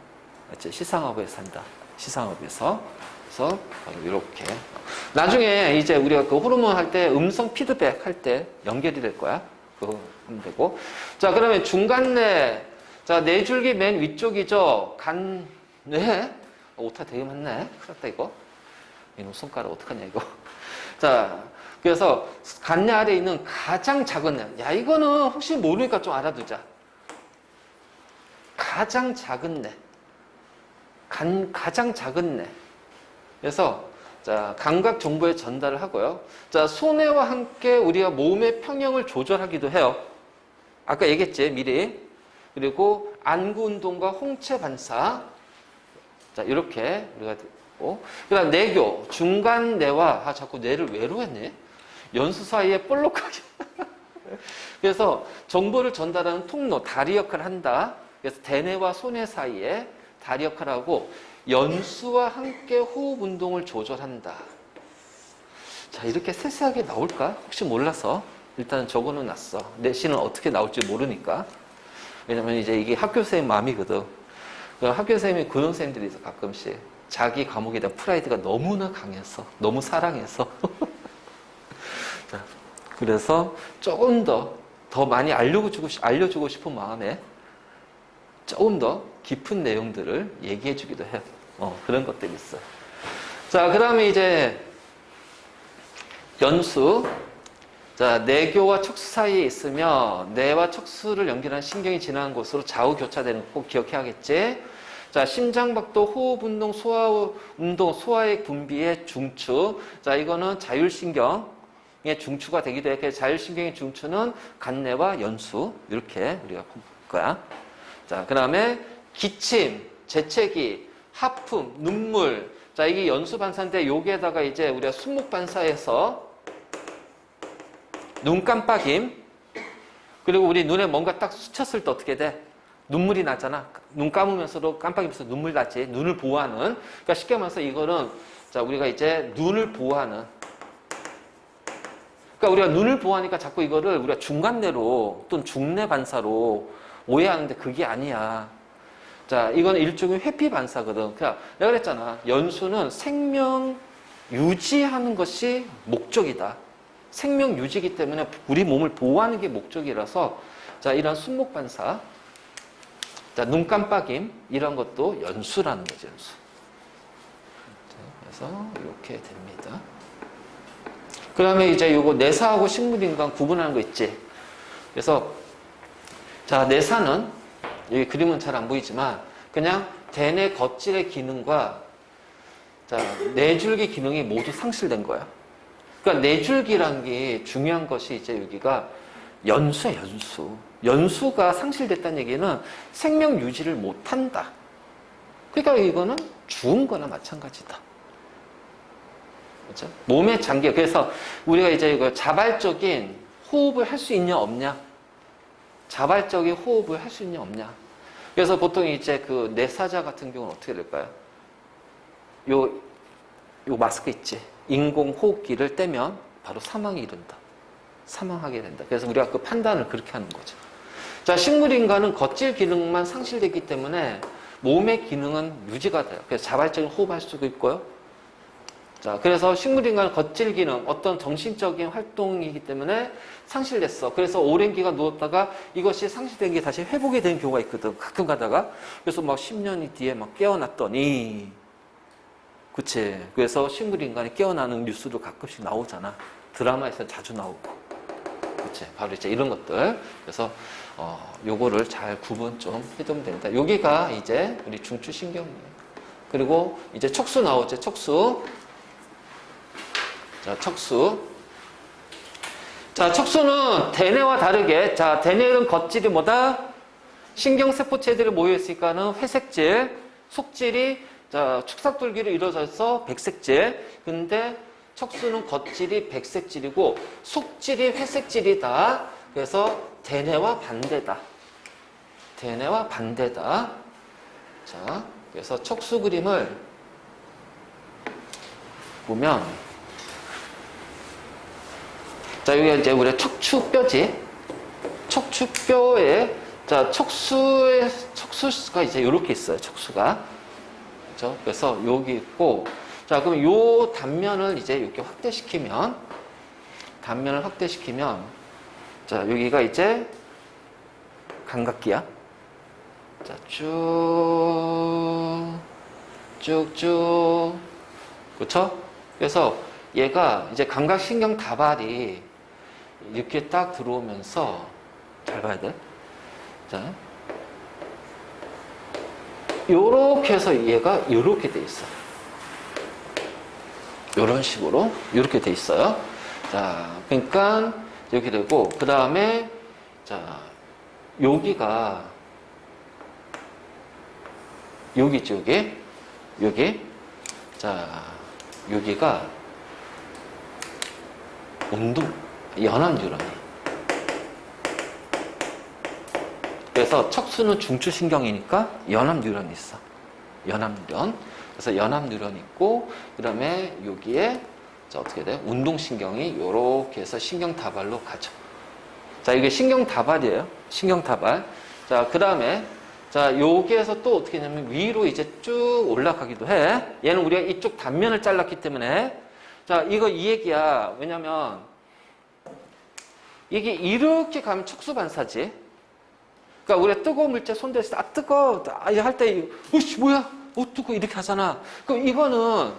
그렇지? 시상하부에서 한다. 시상하부에서. 그래서 이렇게. 나중에 이제 우리가 그 호르몬 할 때 음성 피드백 할 때 연결이 될 거야. 그거 하면 되고. 자, 그러면 중간내. 자, 뇌줄기 맨 위쪽이죠. 간뇌. 오타 되게 많네. 큰일 났다, 이거. 이놈 손가락 어떡하냐, 이거. 자, 그래서 간내 아래에 있는 가장 작은 뇌. 야, 이거는 혹시 모르니까 좀 알아두자. 가장 작은 뇌. 가장 작은 뇌. 그래서, 자, 감각 정보의 전달을 하고요. 자, 손해와 함께 우리가 몸의 평형을 조절하기도 해요. 아까 얘기했지, 미리. 그리고 안구 운동과 홍채 반사. 자, 이렇게 우리가 됐고. 그 다음, 내교. 중간 뇌와, 자꾸 뇌를 외로 했네. 연수 사이에 볼록하게. 그래서 정보를 전달하는 통로, 다리 역할을 한다. 그래서 대뇌와 소뇌 사이에 다리 역할을 하고, 연수와 함께 호흡 운동을 조절한다. 자, 이렇게 세세하게 나올까? 혹시 몰라서 일단 적어는 놨어. 내신은 어떻게 나올지 모르니까. 왜냐면 이제 이게 학교 선생님 마음이거든. 학교 선생님이 고등 선생님들이 있어, 가끔씩. 자기 과목에 대한 프라이드가 너무나 강해서, 너무 사랑해서. 자, 그래서 조금 더 많이 알려주고 싶은 마음에 조금 더 깊은 내용들을 얘기해 주기도 해요. 그런 것들이 있어요. 자, 그 다음에 이제 연수. 자, 뇌교와 척수 사이에 있으며 뇌와 척수를 연결하는 신경이 지나는 곳으로 좌우 교차되는 거 꼭 기억해야겠지. 자, 심장박도, 호흡 운동, 소화 운동, 소화액 분비의 중추. 자, 이거는 자율신경의 중추가 되기도 해. 그래서 자율신경의 중추는 간뇌와 연수. 이렇게 우리가 볼 거야. 자, 그 다음에 기침, 재채기, 하품, 눈물. 자, 이게 연수 반사인데 여기에다가 이제 우리가 순목 반사해서 눈 깜빡임. 그리고 우리 눈에 뭔가 딱 스쳤을 때 어떻게 돼? 눈물이 나잖아. 눈 감으면서도 깜빡이면서 눈물 나지. 눈을 보호하는. 그러니까 쉽게 말해서 이거는 자, 우리가 이제 눈을 보호하는. 그러니까 우리가 눈을 보호하니까 자꾸 이거를 우리가 중간뇌로 또는 중뇌 반사로 오해하는데 그게 아니야. 자, 이건 일종의 회피 반사거든. 그러니까 내가 그랬잖아. 연수는 생명 유지하는 것이 목적이다. 생명 유지이기 때문에 우리 몸을 보호하는 게 목적이라서 자, 이런 순목 반사. 자, 눈 깜빡임 이런 것도 연수라는 거죠, 연수. 자, 그래서 이렇게 됩니다. 그 다음에 이제 요거 내사하고 식물인간 구분하는 거 있지. 그래서 자, 내사는 여기 그림은 잘 안 보이지만 그냥 대뇌 겉질의 기능과 자, 뇌줄기 기능이 모두 상실된 거야. 그러니까 뇌줄기란 게 중요한 것이 이제 여기가 연수야, 연수. 연수가 상실됐다는 얘기는 생명 유지를 못한다. 그러니까 이거는 죽은 거나 마찬가지다. 그렇죠? 몸의 장기. 그래서 우리가 이제 이거 자발적인 호흡을 할 수 있냐 없냐. 자발적인 호흡을 할 수 있냐 없냐. 그래서 보통 이제 그 뇌사자 같은 경우는 어떻게 될까요? 요 마스크 있지. 인공호흡기를 떼면 바로 사망에 이른다. 사망하게 된다. 그래서 우리가 그 판단을 그렇게 하는 거죠. 자, 식물인간은 겉질 기능만 상실되기 때문에 몸의 기능은 유지가 돼요. 그래서 자발적인 호흡할 수도 있고요. 자, 그래서 식물인간은 겉질 기능, 어떤 정신적인 활동이기 때문에 상실됐어. 그래서 오랜 기간 누웠다가 이것이 상실된 게 다시 회복이 되는 경우가 있거든. 가끔 가다가. 그래서 막 10년 뒤에 막 깨어났더니, 그치. 그래서 식물인간이 깨어나는 뉴스도 가끔씩 나오잖아. 드라마에서 자주 나오고. 그치. 바로 이제 이런 것들. 그래서, 요거를 잘 구분 좀 해두면 됩니다. 여기가 이제 우리 중추신경이에요. 그리고 이제 척수 나오죠. 척수. 자, 척수. 자, 척수는 대뇌와 다르게, 자, 대뇌는 겉질이 뭐다? 신경세포체들이 모여있으니까는 회색질, 속질이, 자, 축삭돌기로 이루어져서 백색질. 근데 척수는 겉질이 백색질이고, 속질이 회색질이다. 그래서 대뇌와 반대다. 대뇌와 반대다. 자, 그래서 척수 그림을 보면, 자, 여기가 이제 우리 척추뼈지. 척추뼈에, 자, 척수가 이제 이렇게 있어요. 척수가. 그렇죠? 그래서 여기 있고, 자, 그럼 요 단면을 이제 이렇게 단면을 확대시키면, 자, 여기가 이제 감각기야. 자, 쭉쭉. 그렇죠? 그래서 얘가 이제 감각신경 다발이 이렇게 딱 들어오면서, 잘 봐야 돼. 자, 요렇게 해서 얘가 요렇게 돼 있어. 요런 식으로, 요렇게 돼 있어요. 자, 그러니까, 이렇게 되고, 그 다음에, 자, 여기가, 여기 있죠, 여기. 자, 여기가, 연합뉴런이. 그래서 척수는 중추신경이니까 연합뉴런이 있어. 연합뉴런. 그래서 연합뉴런이 있고, 그 다음에 여기에, 자, 어떻게 돼요? 운동신경이 요렇게 해서 신경다발로 가죠. 자, 이게 신경다발이에요. 신경다발. 자, 그 다음에, 자, 여기에서 또 어떻게 하냐면 위로 이제 쭉 올라가기도 해. 얘는 우리가 이쪽 단면을 잘랐기 때문에. 자, 이거 이 얘기야. 왜냐면, 이게 이렇게 가면 척수반사지. 그러니까 우리가 뜨거운 물체 손댔을 때, 아, 뜨거워. 할 때, 으씨, 뭐야? 뜨거워. 이렇게 하잖아. 그럼 이거는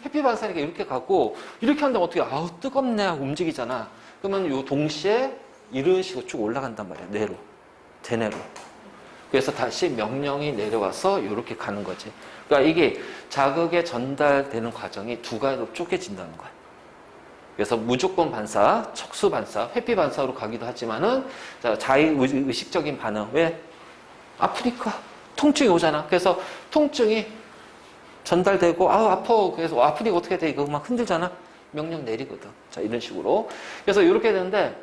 햇빛반사니까 이렇게 가고, 이렇게 한다면 어떻게, 아우, 뜨겁네 하고 움직이잖아. 그러면 요 동시에 이런 식으로 쭉 올라간단 말이야. 뇌로. 대뇌로. 그래서 다시 명령이 내려와서 이렇게 가는 거지. 그러니까 이게 자극에 전달되는 과정이 두 가지로 쪼개진다는 거야. 그래서 무조건 반사, 척수 반사, 회피 반사로 가기도 하지만은 자의의식적인 반응. 왜? 아프니까 통증이 오잖아. 그래서 통증이 전달되고 아우 아파. 그래서 아프니까 어떻게 돼? 이거 막 흔들잖아. 명령 내리거든. 자, 이런 식으로. 그래서 이렇게 되는데,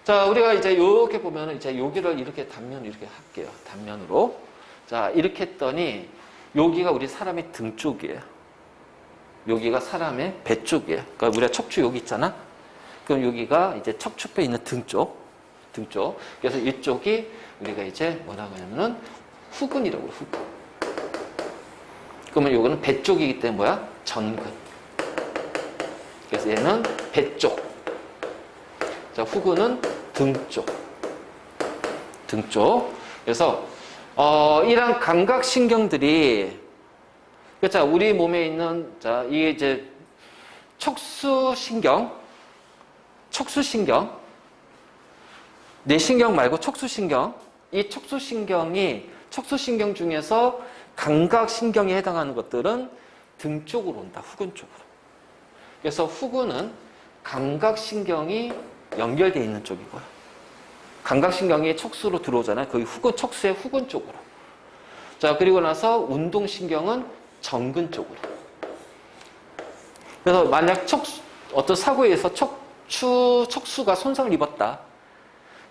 자, 우리가 이제 이렇게 보면은 이제 여기를 이렇게 단면 이렇게 할게요. 단면으로. 자, 이렇게 했더니 여기가 우리 사람의 등 쪽이에요. 여기가 사람의 배 쪽이에요. 그러니까 우리가 척추 여기 있잖아. 그럼 여기가 이제 척추뼈 있는 등 쪽. 그래서 이쪽이 우리가 이제 뭐라고 하냐면은 후근이라고 해요. 후근. 그러면 요거는 배 쪽이기 때문에 뭐야? 전근. 그래서 얘는 배 쪽. 자, 후근은 등 쪽. 그래서 이런 감각신경들이, 자, 우리 몸에 있는, 자, 이게 이제 척수신경, 뇌신경 말고 척수신경, 이 척수신경 중에서 감각신경에 해당하는 것들은 등 쪽으로 온다, 후근 쪽으로. 그래서 후근은 감각신경이 연결되어 있는 쪽이고요. 감각신경이 척수로 들어오잖아요. 거기 척수의 후근 쪽으로. 자, 그리고 나서 운동신경은 전근 쪽으로. 그래서 만약 어떤 사고에 의해서 척수가 손상을 입었다.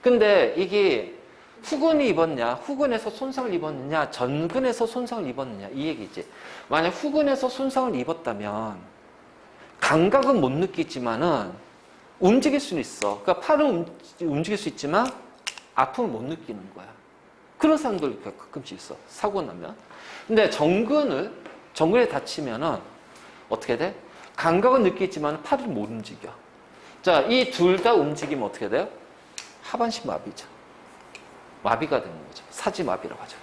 근데 이게 후근이 입었냐, 후근에서 손상을 입었느냐, 전근에서 손상을 입었느냐 이 얘기지. 만약 후근에서 손상을 입었다면 감각은 못 느끼지만은 움직일 수는 있어. 그러니까 팔은 움직일 수 있지만 아픔을 못 느끼는 거야. 그런 사람들 가끔씩 있어. 사고 나면. 근데 정근에 다치면은 어떻게 돼? 감각은 느끼지만 팔을 못 움직여. 자, 이 둘 다 움직이면 어떻게 돼요? 하반신 마비죠. 마비가 되는 거죠. 사지마비라고 하죠.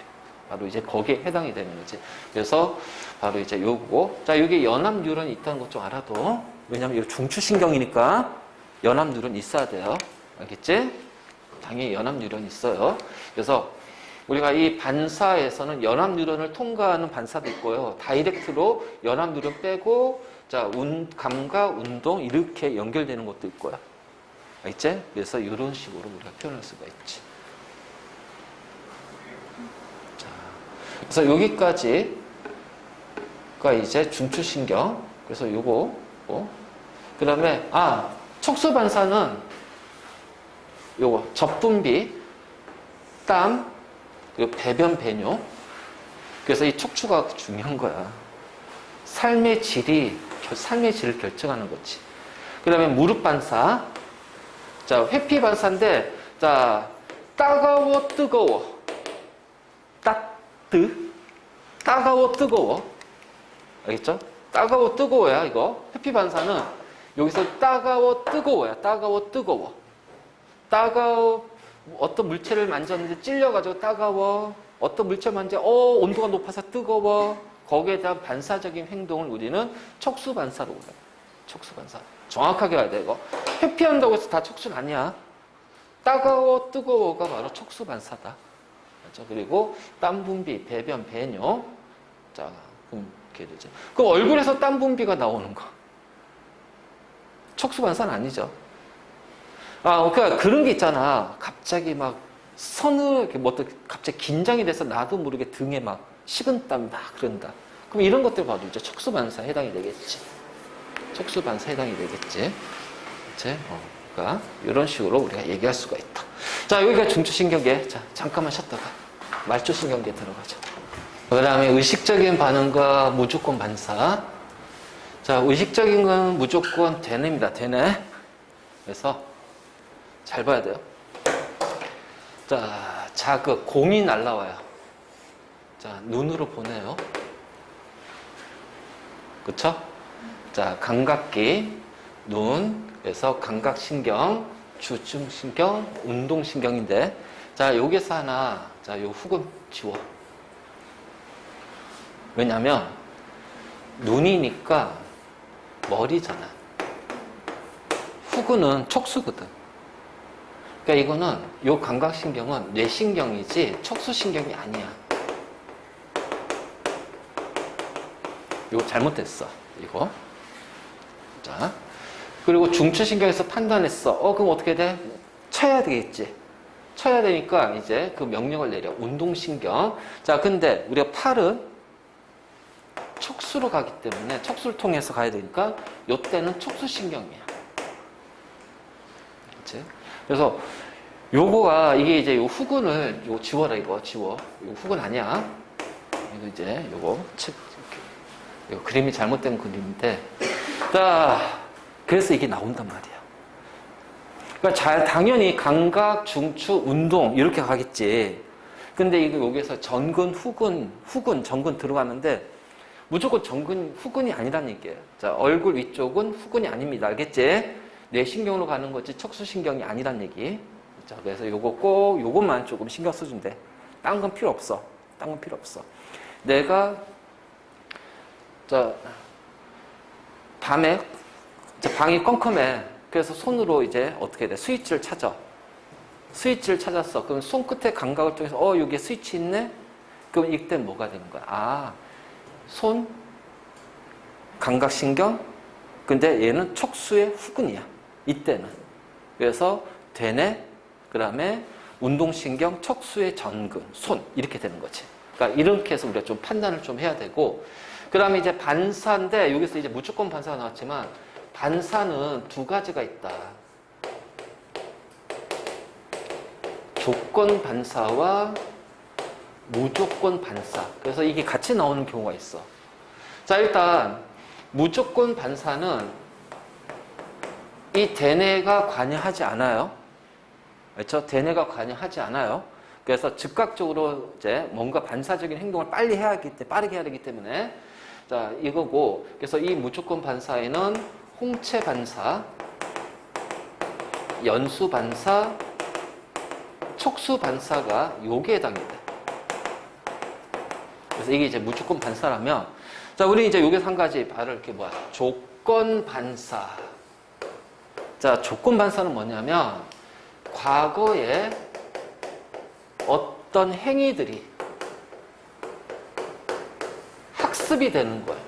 바로 이제 거기에 해당이 되는 거지. 그래서 바로 이제 요거. 자, 여기 연합 뉴런이 있다는 것 좀 알아도. 왜냐면 이거 중추신경이니까 연합 뉴런이 있어야 돼요. 알겠지? 당연히 연합 뉴런이 있어요. 그래서 우리가 이 반사에서는 연합 뉴런을 통과하는 반사도 있고요. 다이렉트로 연합 뉴런 빼고 자, 감각, 운동 이렇게 연결되는 것도 있고요. 알겠지? 그래서 이런 식으로 우리가 표현할 수가 있지. 자, 그래서 여기까지가 이제 중추신경. 그래서 요거. 그 다음에, 척수 반사는 요거, 접분비, 땀, 그리고 배변, 배뇨. 그래서 이 척추가 중요한 거야. 삶의 질을 결정하는 거지. 그 다음에 무릎 반사. 자, 회피 반사인데, 자, 따가워, 뜨거워. 따가워, 뜨거워. 알겠죠? 따가워, 뜨거워야, 이거. 회피 반사는 여기서 따가워, 뜨거워야. 따가워, 뜨거워. 어떤 물체를 만졌는데 찔려가지고 따가워. 어떤 물체를 만져, 온도가 높아서 뜨거워. 거기에 대한 반사적인 행동을 우리는 척수 반사로 그래요. 척수 반사. 정확하게 해야 돼, 이거. 회피한다고 해서 다 척수는 아니야. 따가워, 뜨거워가 바로 척수 반사다. 그렇죠? 그리고 땀 분비, 배변, 배뇨. 자, 그럼 이렇게 되죠. 그럼 얼굴에서 땀 분비가 나오는 거. 척수 반사는 아니죠. 그러니까 그런 게 있잖아. 갑자기 막 갑자기 긴장이 돼서 나도 모르게 등에 막 식은땀이 막 그런다. 그럼 이런 것들 봐도 이제 척수 반사에 해당이 되겠지. 척수 반사에 해당이 되겠지. 그치? 그러니까 이런 식으로 우리가 얘기할 수가 있다. 자, 여기가 중추신경계. 자, 잠깐만 쉬었다가 말초신경계 들어가죠. 그 다음에 의식적인 반응과 무조건 반사. 자, 의식적인 건 무조건 되뇌입니다. 되뇌. 그래서 잘 봐야 돼요. 자, 자극, 공이 날라와요. 자, 눈으로 보내요. 그쵸? 자, 감각기, 눈, 그래서 감각신경, 주중신경, 운동신경인데, 자, 여기서 하나, 자, 요 후근 지워. 왜냐면, 눈이니까 머리잖아. 후근은 척수거든. 그러니까 이거는, 요 감각신경은 뇌신경이지 척수신경이 아니야. 이거 잘못됐어. 이거. 자. 그리고 중추신경에서 판단했어. 그럼 어떻게 돼? 쳐야 되겠지. 쳐야 되니까 이제 그 명령을 내려. 운동신경. 자, 근데 우리가 팔은 척수로 가기 때문에 척수를 통해서 가야 되니까 요때는 척수신경이야. 그치? 그래서 요거가 이게 이제 요 후근을 요거 지워라 이거 지워. 요 후근 아니야. 이거 이제 요거 이거 그림이 잘못된 그림인데. 자, 그래서 이게 나온단 말이야. 그러니까 당연히 감각, 중추, 운동 이렇게 가겠지. 근데 이거 여기서 전근, 후근, 전근 들어가는데 무조건 후근이 아니라는 얘기예요. 자, 얼굴 위쪽은 후근이 아닙니다. 알겠지? 뇌신경으로 가는 거지 척수신경이 아니란 얘기. 자, 그래서 요것만 조금 신경 써준대. 딴 건 필요 없어. 딴 건 필요 없어. 내가 밤에 방이 컴컴해. 그래서 손으로 이제 어떻게 돼? 스위치를 찾아. 스위치를 찾았어. 그럼 손끝의 감각을 통해서 여기에 스위치 있네? 그럼 이때 뭐가 되는 거야? 손, 감각신경, 근데 얘는 척수의 후근이야. 이때는. 그래서 되뇌, 그 다음에 운동신경, 척수의 전근, 손 이렇게 되는 거지. 그러니까 이렇게 해서 우리가 좀 판단을 좀 해야 되고, 그 다음에 이제 반사인데 여기서 이제 무조건 반사가 나왔지만 반사는 두 가지가 있다. 조건 반사와 무조건 반사. 그래서 이게 같이 나오는 경우가 있어. 자, 일단 무조건 반사는 이 대뇌가 관여하지 않아요. 그렇죠? 대뇌가 관여하지 않아요. 그래서 즉각적으로 이제 뭔가 반사적인 행동을 빨리 해야 하기 때문에, 빠르게 해야 되기 때문에, 자, 이거고, 그래서 이 무조건 반사에는 홍채 반사, 연수 반사, 촉수 반사가 요게 해당된다. 그래서 이게 이제 무조건 반사라면, 자, 우리 이제 요게 한 가지 바로 이렇게 뭐야? 조건 반사. 자, 조건 반사는 뭐냐면, 과거에 어떤 행위들이 학습이 되는 거예요.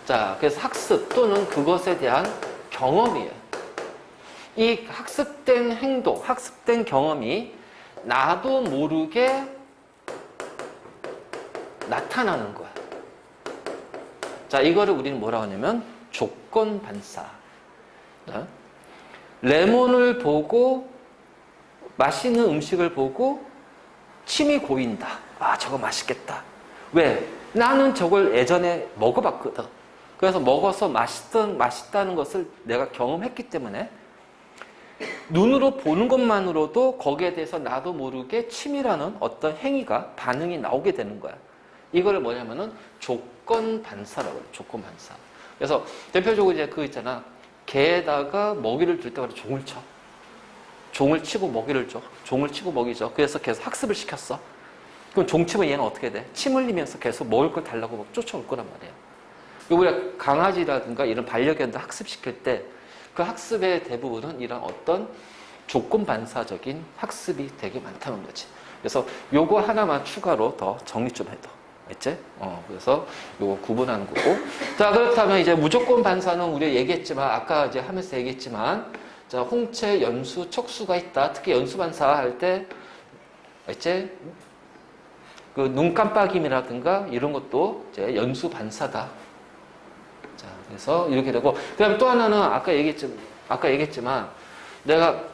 자, 그래서 학습 또는 그것에 대한 경험이에요. 이 학습된 행동, 학습된 경험이 나도 모르게 나타나는 거야. 자, 이거를 우리는 뭐라고 하냐면 조건 반사. 레몬을 보고 맛있는 음식을 보고 침이 고인다. 아, 저거 맛있겠다. 왜? 나는 저걸 예전에 먹어봤거든. 그래서 먹어서 맛있다는 것을 내가 경험했기 때문에 눈으로 보는 것만으로도 거기에 대해서 나도 모르게 침이라는 어떤 행위가 반응이 나오게 되는 거야. 이거를 뭐냐면은 조건 반사라고 해요. 조건 반사. 그래서 대표적으로 이제 그 있잖아. 개에다가 먹이를 줄 때마다 종을 쳐. 종을 치고 먹이를 줘. 종을 치고 먹이 줘. 그래서 계속 학습을 시켰어. 그럼 종 치면 얘는 어떻게 돼? 침 흘리면서 계속 먹을 걸 달라고 막 쫓아올 거란 말이에요. 우리가 강아지라든가 이런 반려견들 학습시킬 때 그 학습의 대부분은 이런 어떤 조건 반사적인 학습이 되게 많다는 거지. 그래서 요거 하나만 추가로 더 정리 좀 해도. 알지? 그래서 요거 구분하는 거고. 자, 그렇다면 이제 무조건 반사는 우리가 얘기했지만, 아까 이제 하면서 얘기했지만, 자, 홍채, 연수, 촉수가 있다. 특히 연수 반사 할 때, 알지? 그 눈 깜빡임이라든가 이런 것도 이제 연수 반사다. 자, 그래서 이렇게 되고, 그 다음에 또 하나는 아까 얘기했지만, 내가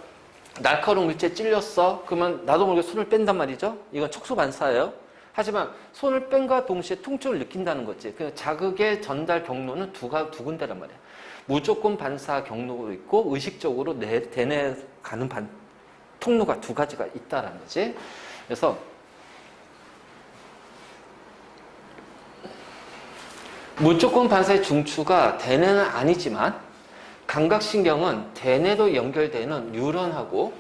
날카로운 물체에 찔렸어. 그러면 나도 모르게 손을 뺀단 말이죠. 이건 촉수 반사예요. 하지만 손을 뺀과 동시에 통증을 느낀다는 거지. 그 자극의 전달 경로는 두 군데란 말이야. 무조건 반사 경로도 있고 의식적으로 대뇌 가는 통로가 두 가지가 있다라는 거지. 그래서 무조건 반사의 중추가 대뇌는 아니지만 감각신경은 대뇌도 연결되는 뉴런하고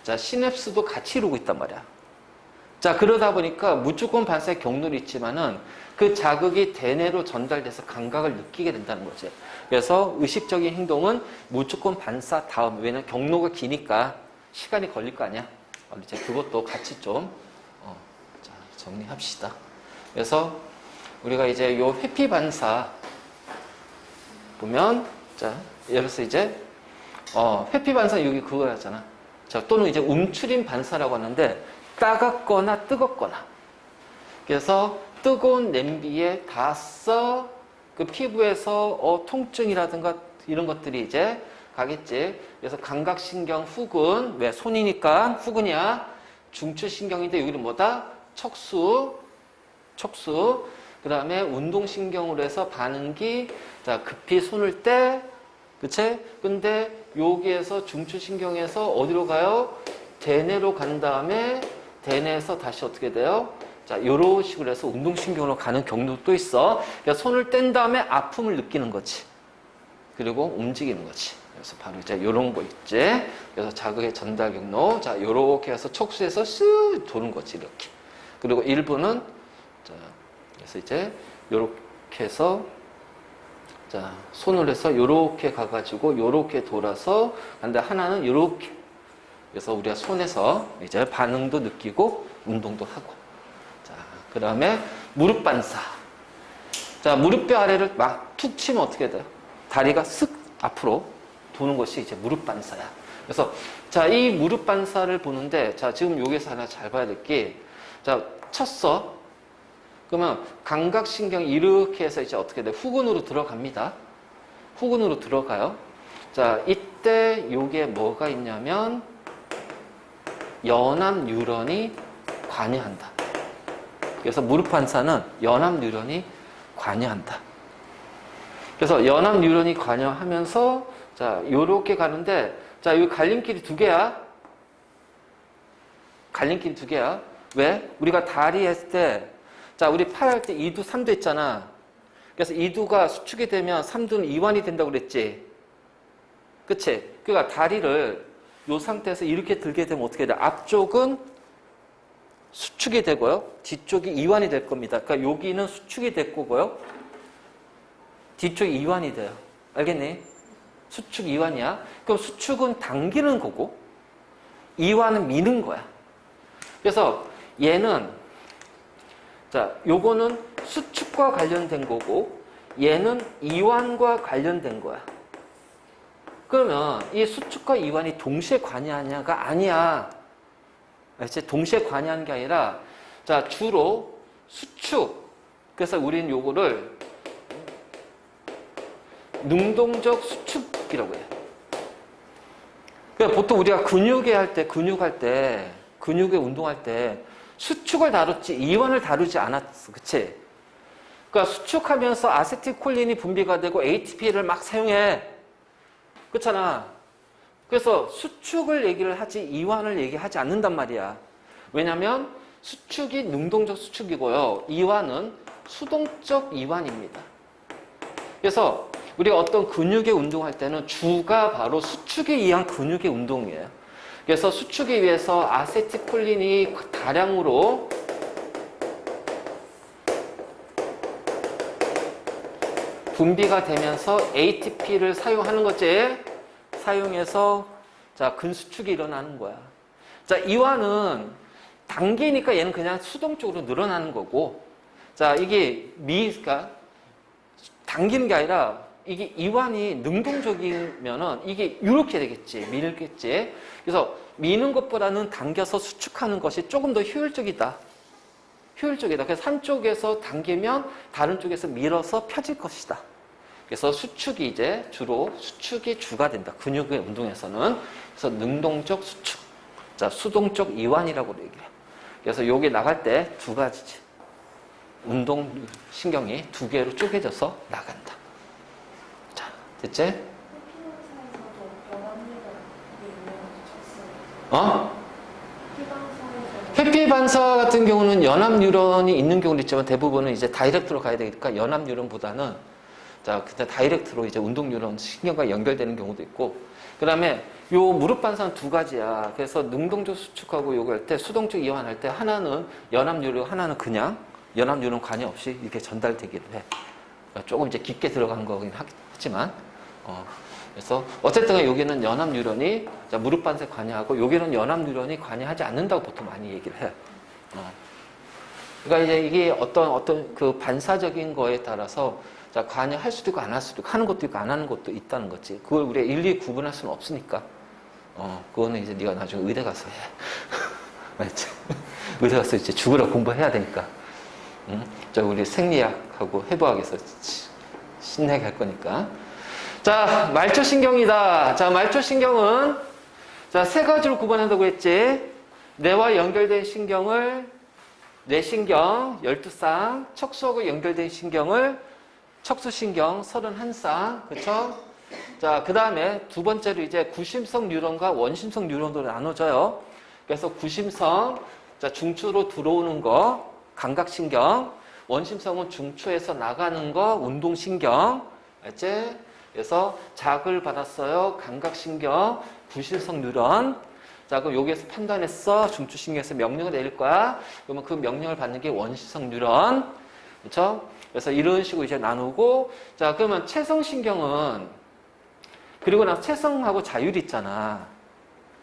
자, 시냅스도 같이 이루고 있단 말이야. 자, 그러다 보니까 무조건 반사의 경로는 있지만은 그 자극이 대뇌로 전달돼서 감각을 느끼게 된다는 거지. 그래서 의식적인 행동은 무조건 반사 다음, 왜냐면 경로가 기니까 시간이 걸릴 거 아니야. 이제 그것도 같이 좀 자, 정리합시다. 그래서 우리가 이제 요 회피 반사 보면 자, 예를 들어서 이제 회피 반사 여기 그거였잖아. 자, 또는 이제 움츠림 반사라고 하는데 따갑거나 뜨겁거나. 그래서 뜨거운 냄비에 닿았어. 그 피부에서 통증이라든가 이런 것들이 이제 가겠지. 그래서 감각신경 후근, 왜 손이니까 후근이야. 중추신경인데 여기는 뭐다? 척수. 그 다음에 운동신경으로 해서 반응기. 자, 급히 손을 떼. 그치? 근데 여기에서 중추신경에서 어디로 가요? 대뇌로 간 다음에 대뇌에서 다시 어떻게 돼요? 자, 요런 식으로 해서 운동신경으로 가는 경로도 또 있어. 그러니까 손을 뗀 다음에 아픔을 느끼는 거지. 그리고 움직이는 거지. 그래서 바로 이제 요런 거 있지. 그래서 자극의 전달 경로. 자, 요렇게 해서 촉수에서 쓱 도는 거지, 이렇게. 그리고 일부는, 자, 그래서 이제 요렇게 해서, 자, 손을 해서 요렇게 가가지고 요렇게 돌아서, 근데 하나는 요렇게. 그래서 우리가 손에서 이제 반응도 느끼고 운동도 하고. 자, 그 다음에 무릎 반사. 자, 무릎뼈 아래를 막 툭 치면 어떻게 돼요? 다리가 쓱 앞으로 도는 것이 이제 무릎 반사야. 그래서 자, 이 무릎 반사를 보는데 자, 지금 여기서 하나 잘 봐야 될 게 자, 쳤어. 그러면 감각신경이 이렇게 해서 이제 어떻게 돼? 후근으로 들어갑니다. 후근으로 들어가요. 자, 이때 요게 뭐가 있냐면 연합 뉴런이 관여한다. 그래서 무릎 반사는 연합 뉴런이 관여한다. 그래서 연합 뉴런이 관여하면서 자, 요렇게 가는데 자, 이 갈림길이 두 개야. 갈림길이 두 개야. 왜? 우리가 다리 했을 때 자, 우리 팔 할 때 2두, 3두 했잖아. 그래서 2두가 수축이 되면 3두는 이완이 된다고 그랬지. 그치? 그러니까 다리를 이 상태에서 이렇게 들게 되면 어떻게 돼? 앞쪽은 수축이 되고요. 뒤쪽이 이완이 될 겁니다. 그러니까 여기는 수축이 될 거고요. 뒤쪽이 이완이 돼요. 알겠니? 수축 이완이야. 그럼 수축은 당기는 거고 이완은 미는 거야. 그래서 얘는 자, 요거는 수축과 관련된 거고 얘는 이완과 관련된 거야. 그러면 이 수축과 이완이 동시에 관여하냐가 아니야. 알지? 동시에 관여하는 게 아니라 자, 주로 수축. 그래서 우리는 요거를 능동적 수축이라고 해. 그러니까 보통 우리가 근육의 운동할 때 수축을 다뤘지 이완을 다루지 않았어. 그치? 그러니까 수축하면서 아세틸콜린이 분비가 되고 ATP를 막 사용해. 그렇잖아. 그래서 수축을 얘기를 하지 이완을 얘기하지 않는단 말이야. 왜냐하면 수축이 능동적 수축이고요. 이완은 수동적 이완입니다. 그래서 우리가 어떤 근육의 운동할 때는 주가 바로 수축에 의한 근육의 운동이에요. 그래서 수축에 의해서 아세틸콜린이 다량으로 분비가 되면서 ATP를 사용하는 거지. 사용해서 자, 근수축이 일어나는 거야. 자, 이완은 당기니까 얘는 그냥 수동적으로 늘어나는 거고. 자, 이게 그러니까 당기는 게 아니라 이게 이완이 능동적이면은 이게 이렇게 되겠지. 밀겠지. 그래서 미는 것보다는 당겨서 수축하는 것이 조금 더 효율적이다. 그래서 한쪽에서 당기면 다른 쪽에서 밀어서 펴질 것이다. 그래서 수축이 이제 주로 수축이 주가 된다. 근육의 운동에서는. 그래서 능동적 수축. 자, 수동적 이완이라고 얘기해요. 그래서 여기 나갈 때 두 가지지. 운동 신경이 두 개로 쪼개져서 나간다. 자, 됐지? 해피방사에서도 연합뉴런이 있는 어? 해피방사에서도 회피 반사 같은 경우는 연합 뉴런이 있는 경우도 있지만 대부분은 이제 다이렉트로 가야 되니까 연합 뉴런보다는 자, 그때 다이렉트로 이제 운동 뉴런 신경과 연결되는 경우도 있고, 그 다음에 요 무릎 반사는 두 가지야. 그래서 능동적 수축하고 요거 할 때 수동적 이완할 때 하나는 연합 뉴런, 하나는 그냥 연합 뉴런 관여 없이 이렇게 전달되기를 해. 그러니까 조금 이제 깊게 들어간 거긴 하지만, 그래서 어쨌든 여기는 연합 뉴런이 자, 무릎 반사에 관여하고 여기는 연합 뉴런이 관여하지 않는다고 보통 많이 얘기를 해요. 그러니까 이제 이게 어떤 그 반사적인 거에 따라서 자, 관여할 수도 있고 안 할 수도 있고 하는 것도 있고 안 하는 것도 있다는 거지. 그걸 우리가 일일이 구분할 수는 없으니까. 그거는 이제 네가 나중에 의대 가서 해. 알지? 의대 가서 이제 죽으라 공부해야 되니까. 자, 우리 생리학하고 해부학에서 신나게 할 거니까. 자, 말초신경이다. 자, 말초신경은 자, 세 가지로 구분한다고 했지. 뇌와 연결된 신경을 뇌신경 12쌍, 척수하고 연결된 신경을 척수신경 31쌍. 그쵸? 자, 그 다음에 두 번째로 이제 구심성 뉴런과 원심성 뉴런으로 나눠져요. 그래서 구심성, 자, 중추로 들어오는 거, 감각신경. 원심성은 중추에서 나가는 거, 운동신경. 알지? 그래서 자극을 받았어요. 감각신경, 구심성 뉴런. 자, 그럼 여기에서 판단했어. 중추신경에서 명령을 내릴 거야. 그러면 그 명령을 받는 게 원심성 뉴런. 그렇죠? 그래서 이런 식으로 이제 나누고, 자, 그러면 체성신경은 그리고 나서 체성하고 자율이 있잖아.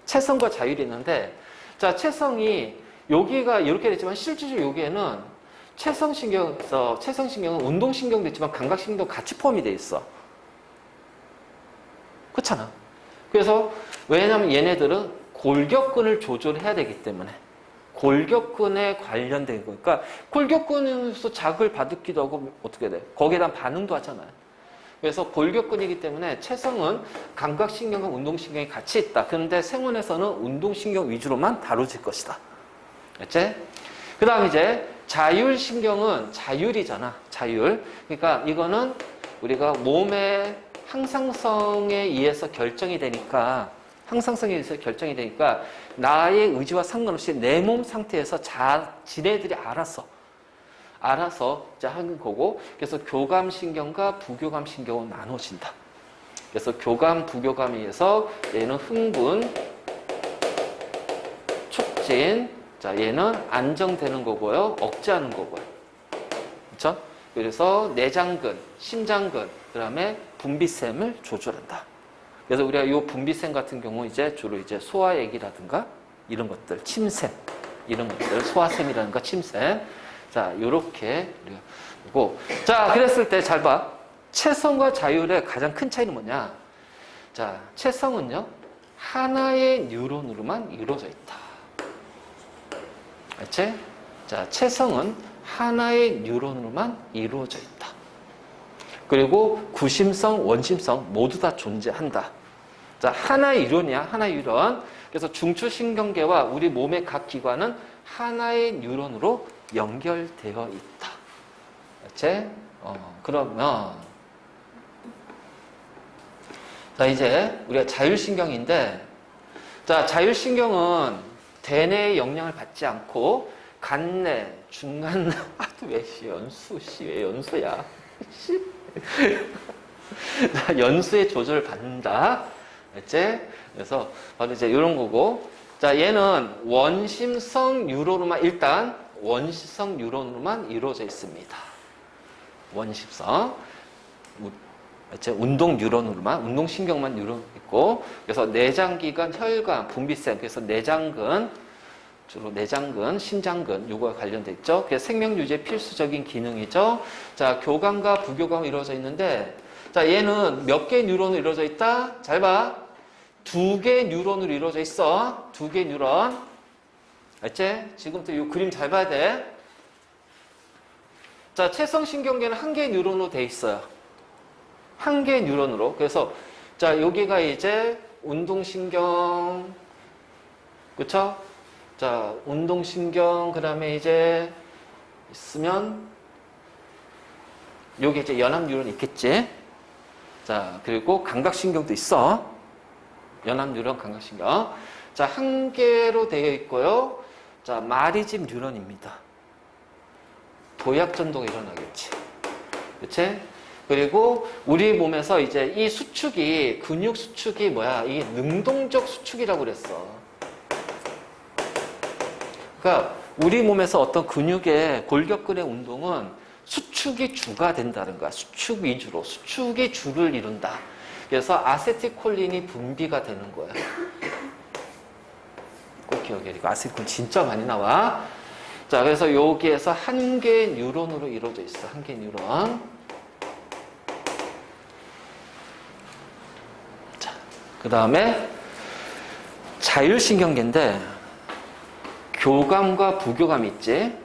체성과 자율이 있는데, 자, 체성이 여기가 이렇게 됐지만 실질적으로 여기에는 체성신경은 운동신경도 있지만 감각신경도 같이 포함이 돼 있어. 그렇잖아. 그래서 왜냐하면 얘네들은 골격근을 조절해야 되기 때문에 골격근에 관련된 거니까 골격근에서 자극을 받기도 하고 어떻게 돼? 거기에 대한 반응도 하잖아요. 그래서 골격근이기 때문에 체성은 감각신경과 운동신경이 같이 있다. 그런데 생원에서는 운동신경 위주로만 다뤄질 것이다. 알지? 그 다음 이제 자율신경은 자율이잖아. 자율. 그러니까 이거는 우리가 몸의 항상성에 의해서 결정이 되니까 나의 의지와 상관없이 내 몸 상태에서 지네들이 알아서 이제 하는 거고, 그래서 교감신경과 부교감신경은 나눠진다. 그래서 교감, 부교감에 의해서 얘는 흥분, 촉진, 자 얘는 안정되는 거고요, 억제하는 거고요. 그렇죠? 그래서 내장근, 심장근, 그다음에 분비샘을 조절한다. 그래서 우리가 이 분비샘 같은 경우 이제 주로 이제 소화액이라든가 이런 것들, 침샘 이런 것들, 소화샘이라든가 침샘. 자, 요렇게 그리고 자, 그랬을 때 잘 봐. 체성과 자율의 가장 큰 차이는 뭐냐? 자, 체성은요 하나의 뉴런으로만 이루어져 있다. 알지? 자, 체성은 하나의 뉴런으로만 이루어져 있다. 그리고 구심성, 원심성 모두 다 존재한다. 자, 하나의 뉴런이야, 하나의 뉴런. 그래서 중추신경계와 우리 몸의 각 기관은 하나의 뉴런으로 연결되어 있다. 알지? 그러면 자, 이제 우리가 자율신경인데, 자, 자율신경은 대뇌의 영향을 받지 않고 간내, 중간내, 왜 연수야? 연수의 조절을 받는다. 알지? 그래서 바로 이제 이런 거고, 자, 얘는 원심성 뉴런으로만 이루어져 있습니다. 원심성. 운동 뉴런으로만, 운동신경만 뉴런 있고, 그래서 내장기관, 혈관, 분비샘, 그래서 내장근, 주로 내장근, 심장근, 요거와 관련돼 있죠. 그래서 생명유지의 필수적인 기능이죠. 자, 교감과 부교감이 이루어져 있는데, 자, 얘는 몇 개의 뉴런으로 이루어져 있다? 잘 봐. 2개의 뉴런으로 이루어져 있어. 2개의 뉴런. 알지? 지금부터 이 그림 잘 봐야 돼. 자, 체성신경계는 1개의 뉴런으로 돼 있어요. 1개의 뉴런으로. 그래서 자, 여기가 이제 운동신경, 그쵸? 자, 운동신경, 그 다음에 이제 있으면 여기 이제 연합뉴런 있겠지? 자, 그리고 감각신경도 있어. 연합뉴런, 감각신경. 자, 1개로 되어 있고요. 자, 마리집 뉴런입니다. 도약전도가 일어나겠지. 그치? 그리고 우리 몸에서 이제 이 수축이, 근육 수축이 뭐야? 이게 능동적 수축이라고 그랬어. 그러니까 우리 몸에서 어떤 근육의 골격근의 운동은 수축이 주가 된다는 거야. 수축 위주로. 수축이 주를 이룬다. 그래서 아세틸콜린이 분비가 되는 거야. 꼭 기억해야 돼. 아세틸콜린 진짜 많이 나와. 자, 그래서 여기에서 1개의 뉴런으로 이루어져 있어. 1개의 뉴런. 자, 그 다음에 자율신경계인데 교감과 부교감이 있지.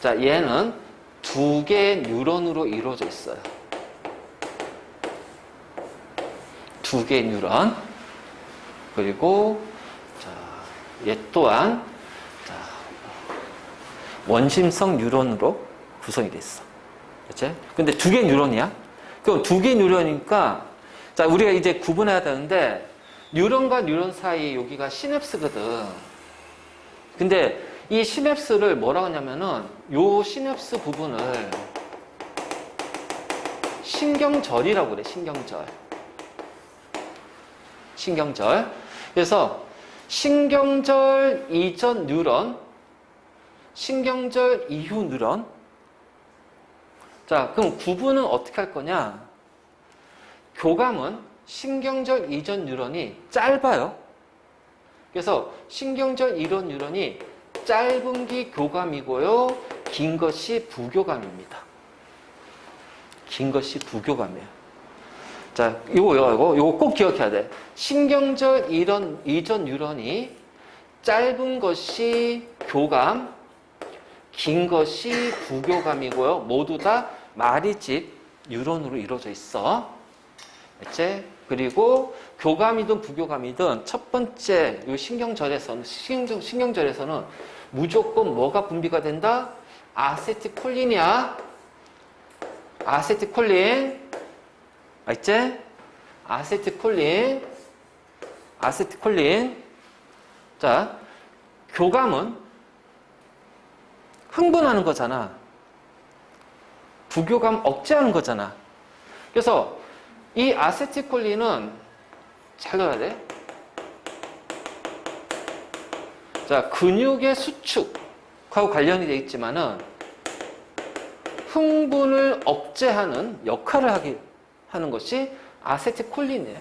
자, 얘는 2개의 뉴런으로 이루어져 있어요. 2개의 뉴런. 그리고 자, 얘 또한 자, 원심성 뉴런으로 구성이 돼 있어. 그렇지? 근데 2개의 뉴런이야. 그럼 2개의 뉴런이니까 자, 우리가 이제 구분해야 되는데 뉴런과 뉴런 사이 여기가 시냅스거든. 근데 이 시냅스를 뭐라고 하냐면은 요 시냅스 부분을 신경절이라고 그래. 신경절. 그래서 신경절 이전 뉴런, 신경절 이후 뉴런. 자, 그럼 구분은 어떻게 할 거냐? 교감은 신경절 이전 뉴런이 짧아요. 그래서 신경절 이전 뉴런이 짧은 게 교감이고요. 긴 것이 부교감입니다. 긴 것이 부교감이에요. 자, 요거 꼭 기억해야 돼. 신경절 이전 뉴런이 짧은 것이 교감, 긴 것이 부교감이고요. 모두 다 마리집 뉴런으로 이루어져 있어. 알지? 그리고 교감이든 부교감이든 첫 번째 이 신경절에서는 무조건 뭐가 분비가 된다? 아세틸콜린이야. 아세틸콜린. 알지? 아세틸콜린. 자, 교감은 흥분하는 거잖아. 부교감 억제하는 거잖아. 그래서 이 아세틸콜린은 잘 넣어야 돼. 자, 근육의 수축하고 관련이 되어 있지만은 흥분을 억제하는 역할을 하는 것이 아세틸콜린이에요.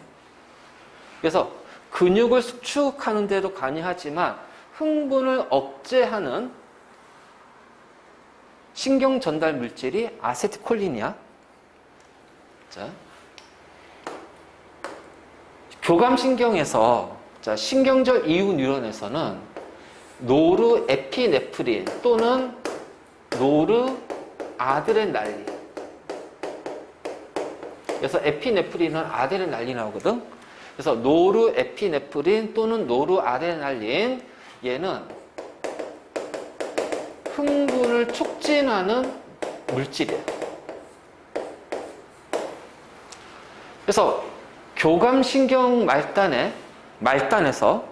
그래서 근육을 수축하는 데도 관여하지만 흥분을 억제하는 신경 전달 물질이 아세틸콜린이야. 자, 교감신경에서, 자, 신경절 이후 뉴런에서는 노르에피네프린 또는 노르아드레날린. 그래서 에피네프린은 아드레날린 나오거든. 그래서 노르에피네프린 또는 노르아드레날린, 얘는 흥분을 촉진하는 물질이에요. 그래서 교감신경 말단에서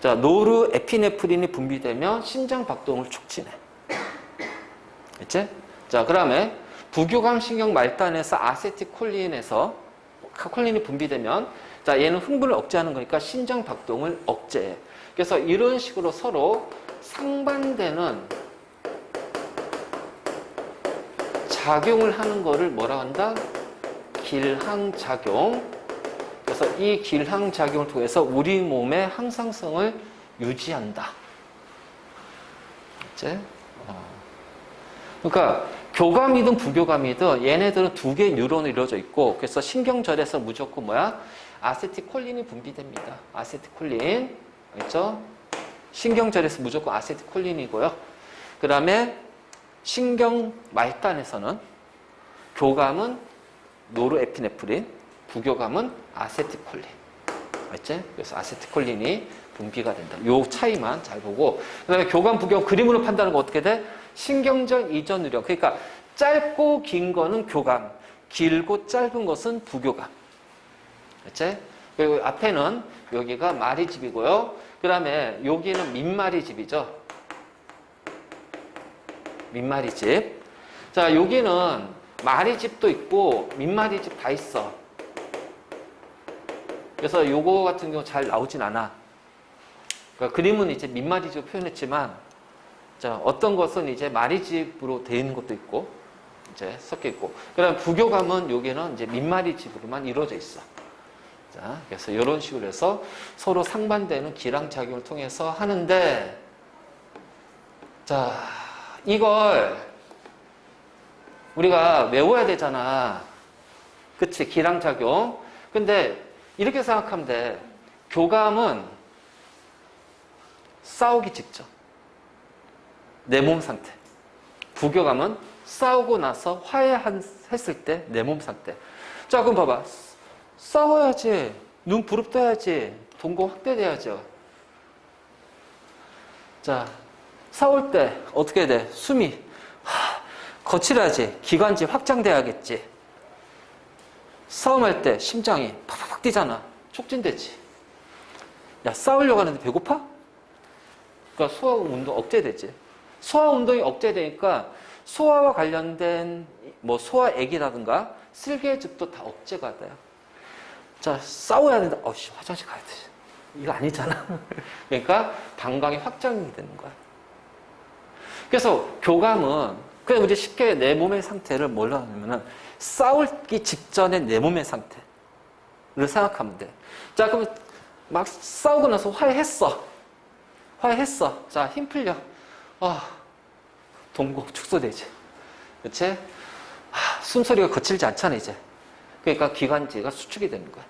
자, 노르에피네프린이 분비되면 심장 박동을 촉진해. 알지? 자, 그 다음에 부교감신경 말단에서 콜린이 분비되면, 자, 얘는 흥분을 억제하는 거니까 심장 박동을 억제해. 그래서 이런 식으로 서로 상반되는 작용을 하는 거를 뭐라 한다? 길항작용. 그래서 이 길항작용을 통해서 우리 몸의 항상성을 유지한다. 알지? 그러니까 교감이든 부교감이든 얘네들은 두 개의 뉴런으로 이루어져 있고, 그래서 신경절에서 무조건 뭐야? 아세틸콜린이 분비됩니다. 아세틸콜린. 알죠? 신경절에서 무조건 아세틸콜린이고요. 그 다음에 신경 말단에서는 교감은 노르에피네프린, 부교감은 아세틸콜린. 알지? 그래서 아세틸콜린이 분비가 된다. 요 차이만 잘 보고, 그 다음에 교감, 부교감 그림으로 판단하는 거 어떻게 돼? 신경절 이전 누령. 그러니까 짧고 긴 거는 교감, 길고 짧은 것은 부교감. 알지? 그리고 앞에는 여기가 마리집이고요. 그 다음에 여기는 민마리집이죠. 민마리집. 자, 여기는 마리집도 있고 민마리집 다 있어. 그래서 요거 같은 경우 잘 나오진 않아. 그러니까 그림은 이제 민마리집으로 표현했지만, 자, 어떤 것은 이제 마리집으로 되어 있는 것도 있고, 이제 섞여 있고. 그 다음에 부교감은 여기는 이제 민마리집으로만 이루어져 있어. 자, 그래서 이런 식으로 해서 서로 상반되는 기량작용을 통해서 하는데, 자, 이걸 우리가 외워야 되잖아. 그치? 기량작용. 근데 이렇게 생각하면 돼. 교감은 싸우기 직전. 내 몸 상태. 부교감은 싸우고 나서 화해했을 때 내 몸 상태. 자, 그럼 봐봐. 싸워야지. 눈 부릅떠야지. 동공 확대돼야죠. 자, 싸울 때 어떻게 돼? 숨이 거칠어야지. 기관지 확장돼야겠지. 싸움할 때 심장이 팍팍 뛰잖아. 촉진되지. 야, 싸우려고 하는데 배고파? 그러니까 소화 운동 억제되지. 소화 운동이 억제되니까 소화와 관련된 뭐 소화액이라든가 쓸개즙도 다 억제가 돼요. 자, 싸워야 된다. 어씨, 화장실 가야 돼. 이거 아니잖아. 그러니까 방광이 확장이 되는 거야. 그래서 교감은 그냥 우리 쉽게 내 몸의 상태를 뭘로 하냐면은 싸우기 직전의 내 몸의 상태를 생각하면 돼. 자, 그러면 막 싸우고 나서 화해했어. 자, 힘 풀려. 동공 축소되지. 그치? 숨소리가 거칠지 않잖아, 이제. 그러니까 기관지가 수축이 되는 거야.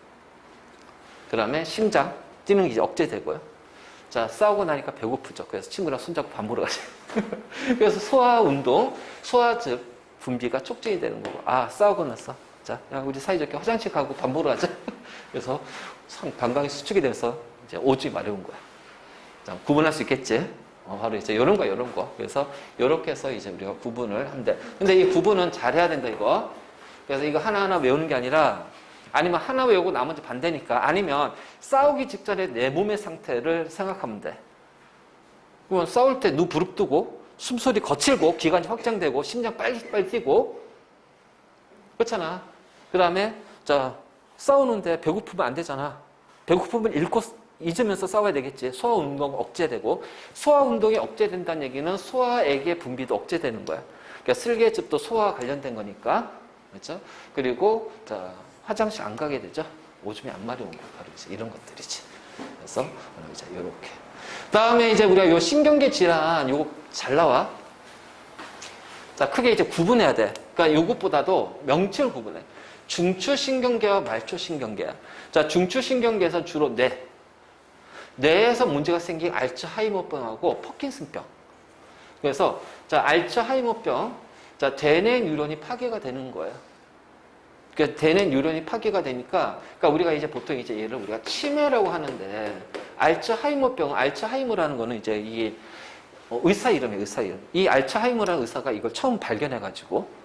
그 다음에 심장 뛰는 게 이제 억제되고요. 자, 싸우고 나니까 배고프죠. 그래서 친구랑 손잡고 밥 먹으러 가지. 그래서 소화 운동, 소화즙 분비가 촉진이 되는 거고. 싸우고 나서 자, 야, 우리 사이좋게 화장실 가고 밥 먹으러 가자. 그래서 방광이 수축이 돼서 이제 오줌이 마려운 거야. 자, 구분할 수 있겠지? 바로 이제 요런 거, 요런 거. 그래서 요렇게 해서 이제 우리가 구분을 한대. 근데 이 구분은 잘해야 된다, 이거. 그래서 이거 하나하나 외우는 게 아니라, 아니면 하나 외우고 나머지 반대니까, 아니면 싸우기 직전에 내 몸의 상태를 생각하면 돼. 그러면 싸울 때 누 부릅뜨고, 숨소리 거칠고, 기관이 확장되고, 심장 빨리 뛰고, 그렇잖아. 그 다음에, 자, 싸우는데 배고프면 안 되잖아. 배고프면 잊으면서 싸워야 되겠지. 소화 운동 억제되고, 소화 운동이 억제된다는 얘기는 소화액의 분비도 억제되는 거야. 그러니까 쓸개즙도 소화와 관련된 거니까, 그렇죠? 그리고 자, 화장실 안 가게 되죠. 오줌이 안 마려운 거 바로 이제 이런 것들이지. 그래서 이제 이렇게. 다음에 이제 우리가 요 신경계 질환 요거 잘 나와. 자, 크게 이제 구분해야 돼. 그러니까 요것보다도 명칭을 구분해. 중추신경계와 말초신경계야. 자, 중추신경계에서 주로 뇌에서 문제가 생긴 알츠하이머병하고 퍼킨슨병. 그래서 자, 알츠하이머병, 자, 대뇌 뉴런이 파괴가 되는 거예요. 그러니까 대뇌 뉴런이 파괴가 되니까, 그러니까 우리가 이제 보통 이제 얘를 우리가 치매라고 하는데, 알츠하이머병, 알츠하이머라는 거는 이제 이게 의사 이름이에요, 의사 이름. 이 알츠하이머라는 의사가 이걸 처음 발견해가지고,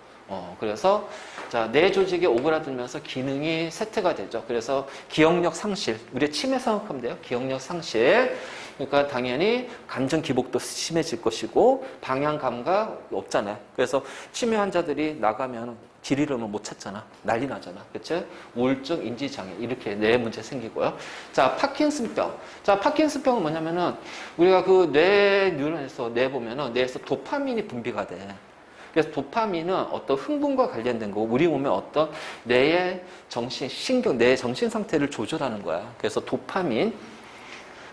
그래서 자, 뇌 조직이 오그라들면서 기능이 쇠퇴가 되죠. 그래서 기억력 상실, 우리 치매 생각하면 돼요. 기억력 상실. 그러니까 당연히 감정 기복도 심해질 것이고 방향 감각 없잖아요. 그래서 치매 환자들이 나가면 길 잃으면 못 찾잖아. 난리 나잖아. 그치? 우울증, 인지장애 이렇게 뇌 문제 생기고요. 자, 파킨슨병. 자, 파킨슨병은 뭐냐면은 우리가 그 뇌 뉴런에서 보면은 뇌에서 도파민이 분비가 돼. 그래서 도파민은 어떤 흥분과 관련된 거고 우리 몸에 어떤 뇌의 뇌의 정신 상태를 조절하는 거야. 그래서 도파민.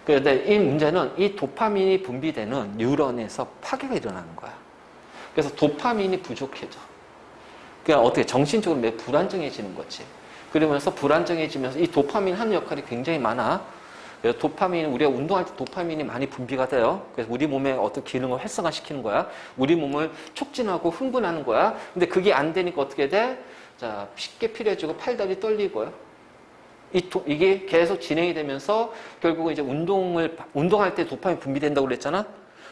그런데 이 문제는 이 도파민이 분비되는 뉴런에서 파괴가 일어나는 거야. 그래서 도파민이 부족해져. 그러니까 어떻게 정신적으로 매우 불안정해지는 거지. 그러면서 불안정해지면서 이 도파민 하는 역할이 굉장히 많아. 그래서 우리가 운동할 때 도파민이 많이 분비가 돼요. 그래서 우리 몸의 어떤 기능을 활성화시키는 거야. 우리 몸을 촉진하고 흥분하는 거야. 근데 그게 안 되니까 어떻게 돼? 자, 쉽게 피로해지고 팔다리 떨리고요. 이게 계속 진행이 되면서 결국은 이제 운동할 때 도파민 분비된다고 그랬잖아?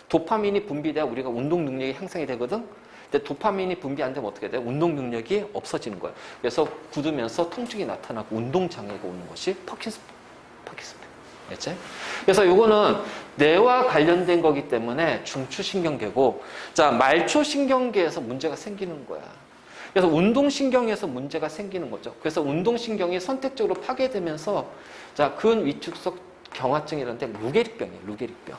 도파민이 분비돼야 우리가 운동 능력이 향상이 되거든? 근데 도파민이 분비 안 되면 어떻게 돼? 운동 능력이 없어지는 거야. 그래서 굳으면서 통증이 나타나고 운동 장애가 오는 것이 파킨슨병. 알겠지? 그래서 이거는 뇌와 관련된 거기 때문에 중추신경계고, 자, 말초신경계에서 문제가 생기는 거야. 그래서 운동신경에서 문제가 생기는 거죠. 그래서 운동신경이 선택적으로 파괴되면서, 자, 근위축성 경화증이라는데 루게릭병이에요, 루게릭병.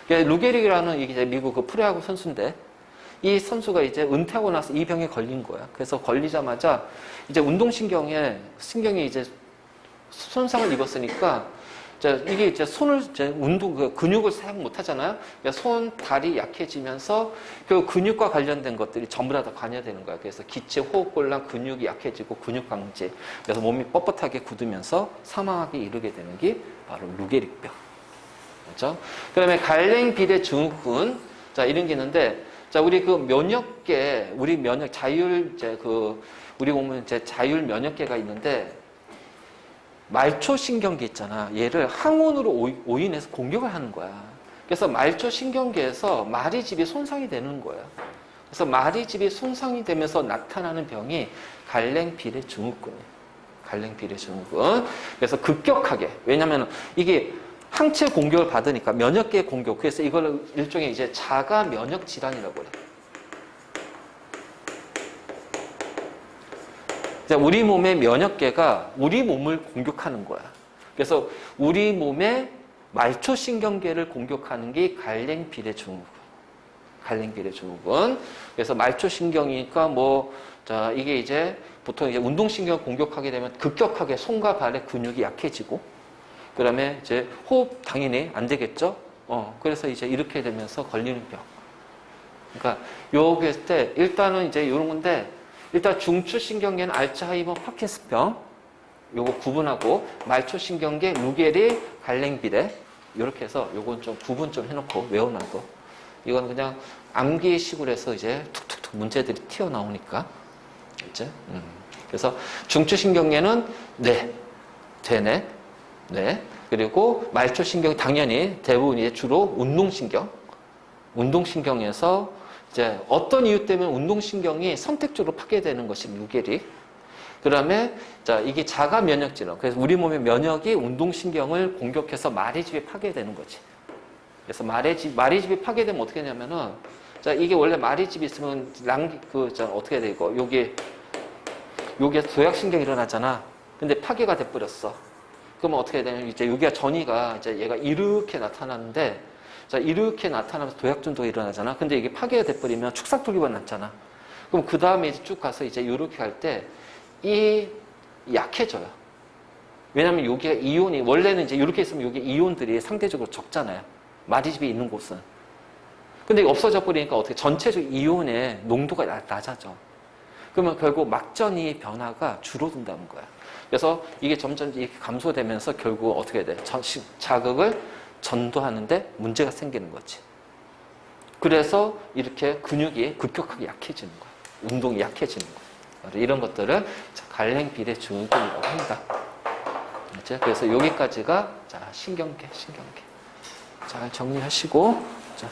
루게릭이라는 이게 미국 그 프로야구 선수인데, 이 선수가 이제 은퇴하고 나서 이 병에 걸린 거야. 그래서 걸리자마자 이제 운동신경이 이제 손상을 입었으니까, 자, 이게 이제 근육을 사용 못 하잖아요. 그러니까 손, 다리 약해지면서 그 근육과 관련된 것들이 전부 다 관여되는 거야. 그래서 기체, 호흡곤란, 근육이 약해지고 근육 강제. 그래서 몸이 뻣뻣하게 굳으면서 사망하게 이르게 되는 게 바로 루게릭병. 그렇죠? 그 다음에 갈랭 비례 증후군. 자, 이런 게 있는데, 자, 우리 그 면역계, 우리 몸은 이제 자율 면역계가 있는데, 말초신경계 있잖아. 얘를 항원으로 오인해서 공격을 하는 거야. 그래서 말초신경계에서 마리집이 손상이 되는 거야. 그래서 마리집이 손상이 되면서 나타나는 병이 갈랭비례 증후군이에요. 갈랭비례 증후군. 그래서 급격하게. 왜냐면 이게 항체 공격을 받으니까 면역계 공격. 그래서 이걸 일종의 이제 자가 면역 질환이라고 그래. 우리 몸의 면역계가 우리 몸을 공격하는 거야. 그래서 우리 몸의 말초신경계를 공격하는 게 갈랭비례 증후군. 갈랭비례 증후군. 그래서 말초신경이니까 자, 이게 이제 보통 이제 운동신경을 공격하게 되면 급격하게 손과 발의 근육이 약해지고, 그 다음에 이제 호흡 당연히 안 되겠죠? 그래서 이제 이렇게 되면서 걸리는 병. 그러니까 요거 했을 때 일단은 이제 이런 건데, 일단 중추신경계는 알츠하이머, 파킨슨병 요거 구분하고, 말초신경계, 루게릭, 갈랭비례 이렇게 해서 요건 좀 구분 좀 해놓고 외워놔도, 이건 그냥 암기식으로 해서 이제 툭툭툭 문제들이 튀어나오니까, 그치? 그래서 중추신경계는 네, 되네, 네. 그리고 말초신경이 당연히 대부분 이제 주로 운동신경에서 이제 어떤 이유 때문에 운동신경이 선택적으로 파괴되는 것이 무게리. 그다음에 자 이게 자가 면역질환. 그래서 우리 몸의 면역이 운동신경을 공격해서 말해집이 파괴되는 거지. 그래서 말해집이 파괴되면 어떻게 하냐면은 자 이게 원래 말해집이 있으면 어떻게 돼 이거 요게 도약신경이 일어나잖아. 근데 파괴가 돼 버렸어. 그러면 어떻게 되냐면 이제 여기가 전이가 이제 얘가 이렇게 나타나는데 자 이렇게 나타나면서 도약전도가 일어나잖아. 근데 이게 파괴가 돼 버리면 축삭돌기가 났잖아. 그럼 그 다음에 이제 쭉 가서 이제 이렇게 할 때 이 약해져요. 왜냐면 여기가 이온이 원래는 이제 이렇게 있으면 여기 이온들이 상대적으로 적잖아요. 마디집이 있는 곳은. 근데 없어져 버리니까 어떻게 전체적 이온의 농도가 낮아져. 그러면 결국 막전이 변화가 줄어든다는 거야. 그래서 이게 점점 이렇게 감소되면서 결국 어떻게 돼? 자극을 전도하는데 문제가 생기는 거지. 그래서 이렇게 근육이 급격하게 약해지는 거야. 운동이 약해지는 거야. 이런 것들을 갈랭비례 증후군이라고 합니다. 그래서 여기까지가 자 신경계. 잘 정리하시고 자